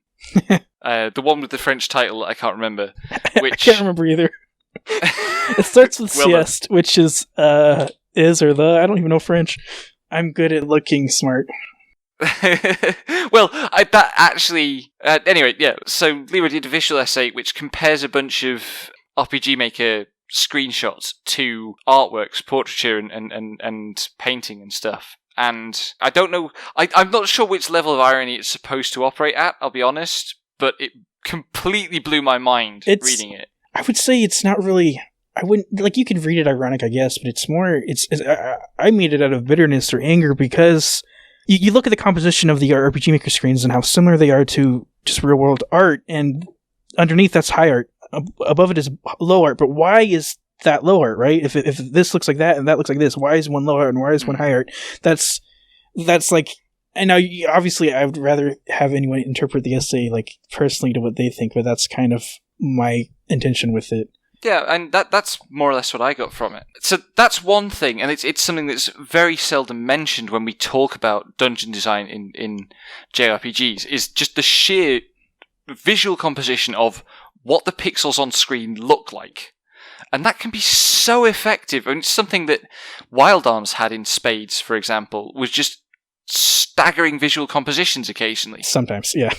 The one with the French title, I can't remember. Which... I can't remember either. It starts with sieste, which is or the. I don't even know French. I'm good at looking smart. Well, that actually... anyway, yeah, so Leroy did a visual essay which compares a bunch of RPG Maker screenshots to artworks, portraiture, and painting and stuff. And I don't know... I'm not sure which level of irony it's supposed to operate at, I'll be honest, but it completely blew my mind reading it. I would say it's not really... I wouldn't... Like, you can read it ironic, I guess, but it's more... I made it out of bitterness or anger because... You look at the composition of the RPG Maker screens and how similar they are to just real-world art, and underneath that's high art. Above it is low art, but why is that low art, right? If this looks like that and that looks like this, why is one low art and why is one high art? That's like... And now, obviously, I would rather have anyone interpret the essay like personally to what they think, but that's kind of my intention with it. Yeah, and that's more or less what I got from it. So that's one thing, and it's something that's very seldom mentioned when we talk about dungeon design in JRPGs, is just the sheer visual composition of what the pixels on screen look like. And that can be so effective. I mean, it's something that Wild Arms had in Spades, for example, was just staggering visual compositions occasionally. Sometimes, yeah.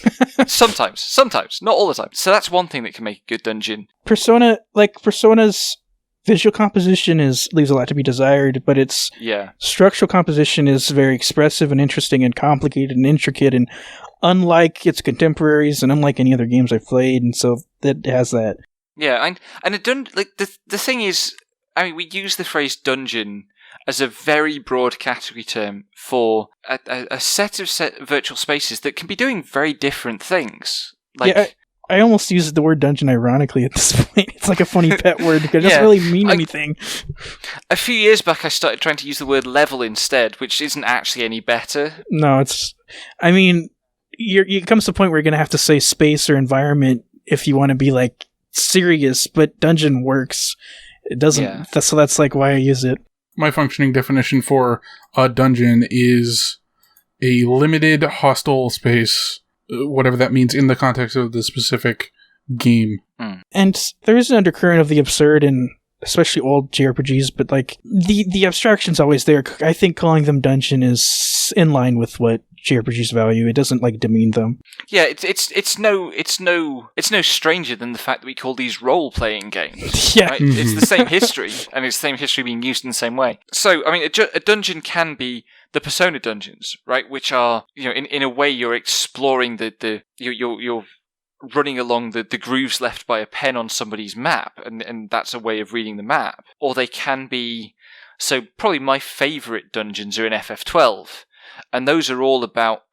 Sometimes, not all the time. So that's one thing that can make a good dungeon. Persona's visual composition leaves a lot to be desired, but its structural composition is very expressive and interesting and complicated and intricate, and unlike its contemporaries and unlike any other games I've played, and so that has that. Yeah, and the thing is, I mean, we use the phrase dungeon as a very broad category term for a set of virtual spaces that can be doing very different things. Like, yeah, I almost use the word dungeon ironically at this point. It's like a funny pet word because it doesn't really mean anything. A few years back, I started trying to use the word level instead, which isn't actually any better. No, I mean, it comes to a point where you're going to have to say space or environment if you want to be like serious, but dungeon works. It doesn't. Yeah. So that's like why I use it. My functioning definition for a dungeon is a limited hostile space, whatever that means in the context of the specific game. And there is an undercurrent of the absurd in especially old JRPGs, but like the abstraction's always there. I think calling them dungeon is in line with what JRPGs value. It doesn't like demean them. Yeah, it's no stranger than the fact that we call these role-playing games. Yeah. Right? It's the same history, and it's the same history being used in the same way. So, I mean, a dungeon can be the Persona dungeons, right? Which are, in a way, you're exploring you're running along the grooves left by a pen on somebody's map, and that's a way of reading the map. Or they can be, so probably my favourite dungeons are in FF12, and those are all about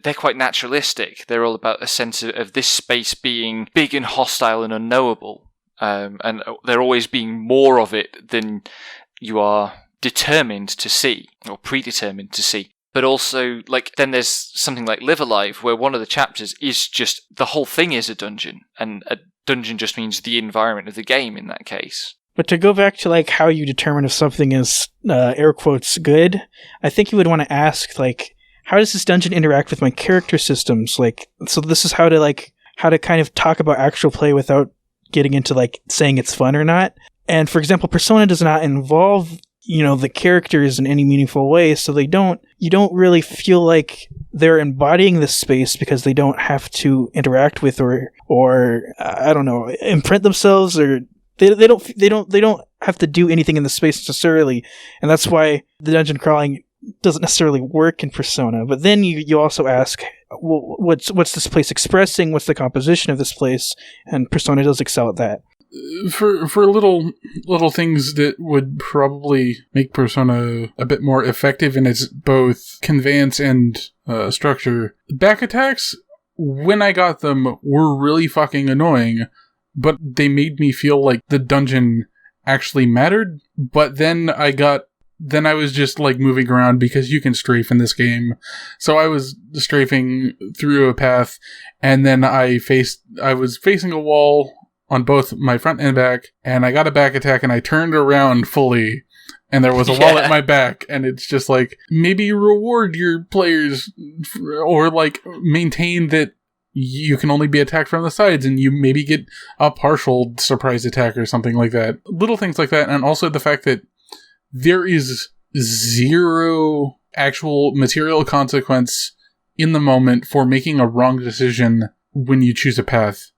they're quite naturalistic. They're all about a sense of this space being big and hostile and unknowable, and there always being more of it than you are determined to see, or predetermined to see. But also, then there's something like Live Alive, where one of the chapters is just, the whole thing is a dungeon, and a dungeon just means the environment of the game in that case. But to go back to, how you determine if something is, air quotes, good, I think you would want to ask, how does this dungeon interact with my character systems? So this is how to kind of talk about actual play without getting into, saying it's fun or not. And, for example, Persona does not involve the characters in any meaningful way, so you don't really feel like they're embodying this space because they don't have to interact with or I don't know, imprint themselves, or they don't have to do anything in the space necessarily, and that's why the dungeon crawling doesn't necessarily work in Persona. But then you also ask, well, what's this place expressing? What's the composition of this place? And Persona does excel at that. For little things that would probably make Persona a bit more effective in its both conveyance and structure, back attacks, when I got them, were really fucking annoying, but they made me feel like the dungeon actually mattered. But then I was just moving around, because you can strafe in this game. So I was strafing through a path, and then I was facing a wall on both my front and back, and I got a back attack, and I turned around fully, and there was a wall at my back, and it's just maybe reward your players, or maintain that you can only be attacked from the sides, and you maybe get a partial surprise attack or something like that. Little things like that, and also the fact that there is zero actual material consequence in the moment for making a wrong decision when you choose a path,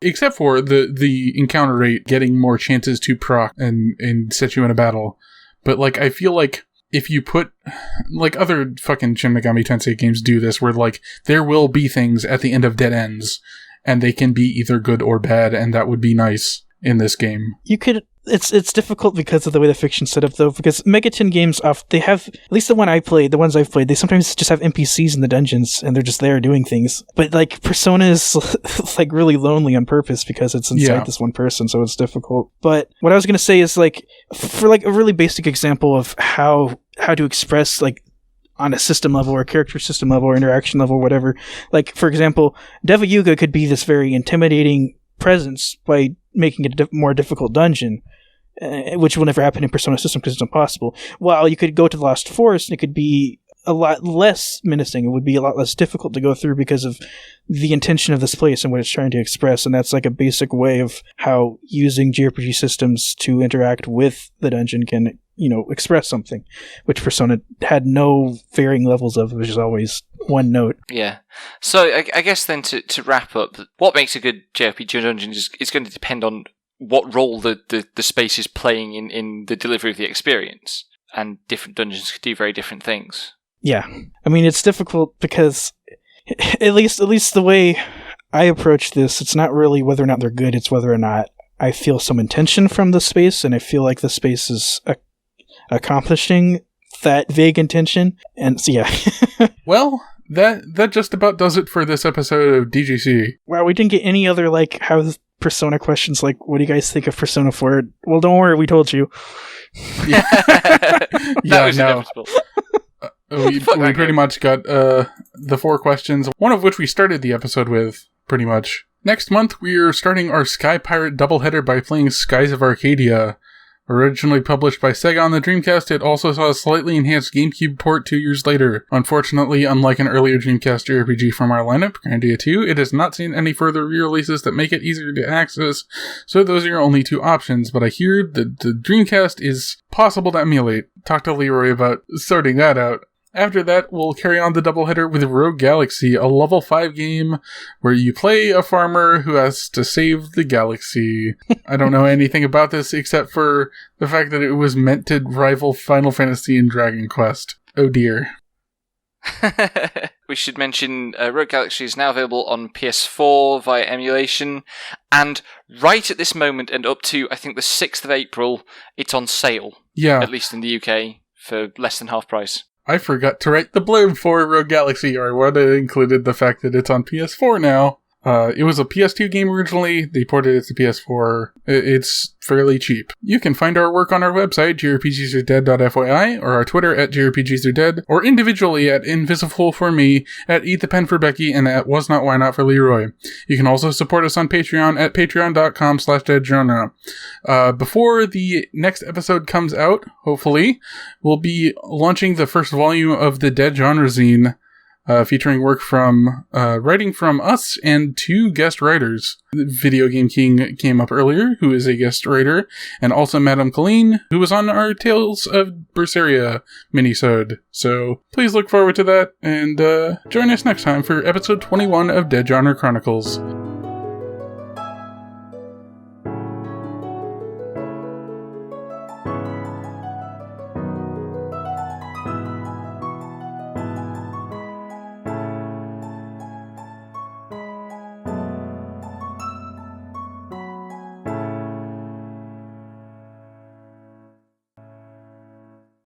except for the encounter rate getting more chances to proc and set you in a battle. But I feel like if you put, other fucking Shin Megami Tensei games do this, where there will be things at the end of dead ends, and they can be either good or bad, and that would be nice in this game. You could. It's difficult because of the way the fiction's set up, though, because Megaton games, they have, at least the ones I've played, they sometimes just have NPCs in the dungeons, and they're just there doing things. But, Persona is, really lonely on purpose because it's inside this one person, so it's difficult. But what I was going to say is, for, a really basic example of how to express, on a system level or character system level or interaction level, whatever. For example, Deva Yuga could be this very intimidating presence by making it a more difficult dungeon, which will never happen in Persona system because it's impossible. While you could go to the Lost Forest and it could be a lot less menacing. It would be a lot less difficult to go through because of the intention of this place and what it's trying to express. And that's a basic way of how using JRPG systems to interact with the dungeon can, express something, which Persona had no varying levels of, which is always one note. Yeah. So I guess then to wrap up, what makes a good JRPG dungeon is going to depend on what role the space is playing in the delivery of the experience. And different dungeons could do very different things. Yeah. I mean, it's difficult because at least the way I approach this, it's not really whether or not they're good, it's whether or not I feel some intention from the space, and I feel like the space is accomplishing that vague intention. And so, yeah. Well, that just about does it for this episode of DGC. Wow, we didn't get any other, how Persona questions, what do you guys think of Persona 4? Well, don't worry, we told you. Yeah, that was no. inevitable. We pretty much got the 4 questions, one of which we started the episode with, pretty much. Next month, we're starting our Sky Pirate doubleheader by playing Skies of Arcadia. Originally published by Sega on the Dreamcast, it also saw a slightly enhanced GameCube port 2 years later. Unfortunately, unlike an earlier Dreamcast RPG from our lineup, Grandia 2, it has not seen any further re-releases that make it easier to access, so those are your only 2 options, but I hear that the Dreamcast is possible to emulate. Talk to Leroy about sorting that out. After that, we'll carry on the doubleheader with Rogue Galaxy, a level 5 game where you play a farmer who has to save the galaxy. I don't know anything about this except for the fact that it was meant to rival Final Fantasy and Dragon Quest. Oh dear. We should mention Rogue Galaxy is now available on PS4 via emulation, and right at this moment and up to, I think, the 6th of April, it's on sale. Yeah. At least in the UK, for less than half price. I forgot to write the blurb for Rogue Galaxy, or I would have included the fact that it's on PS4 now. It was a PS2 game originally. They ported it to PS4. It's fairly cheap. You can find our work on our website, jrpgsaredead.fyi, or our Twitter at jrpgsaredead, or individually at Invisible for me, at Eat the Pen for Becky, and at Was Not Why Not for Leroy. You can also support us on Patreon at patreon.com/deadgenre. Before the next episode comes out, hopefully, we'll be launching the first volume of the Dead Genre zine, featuring work from writing from us and 2 guest writers. Video Game King came up earlier, who is a guest writer, and also Madame Colleen, who was on our Tales of Berseria minisode. So please look forward to that, and join us next time for episode 21 of Dead Genre Chronicles.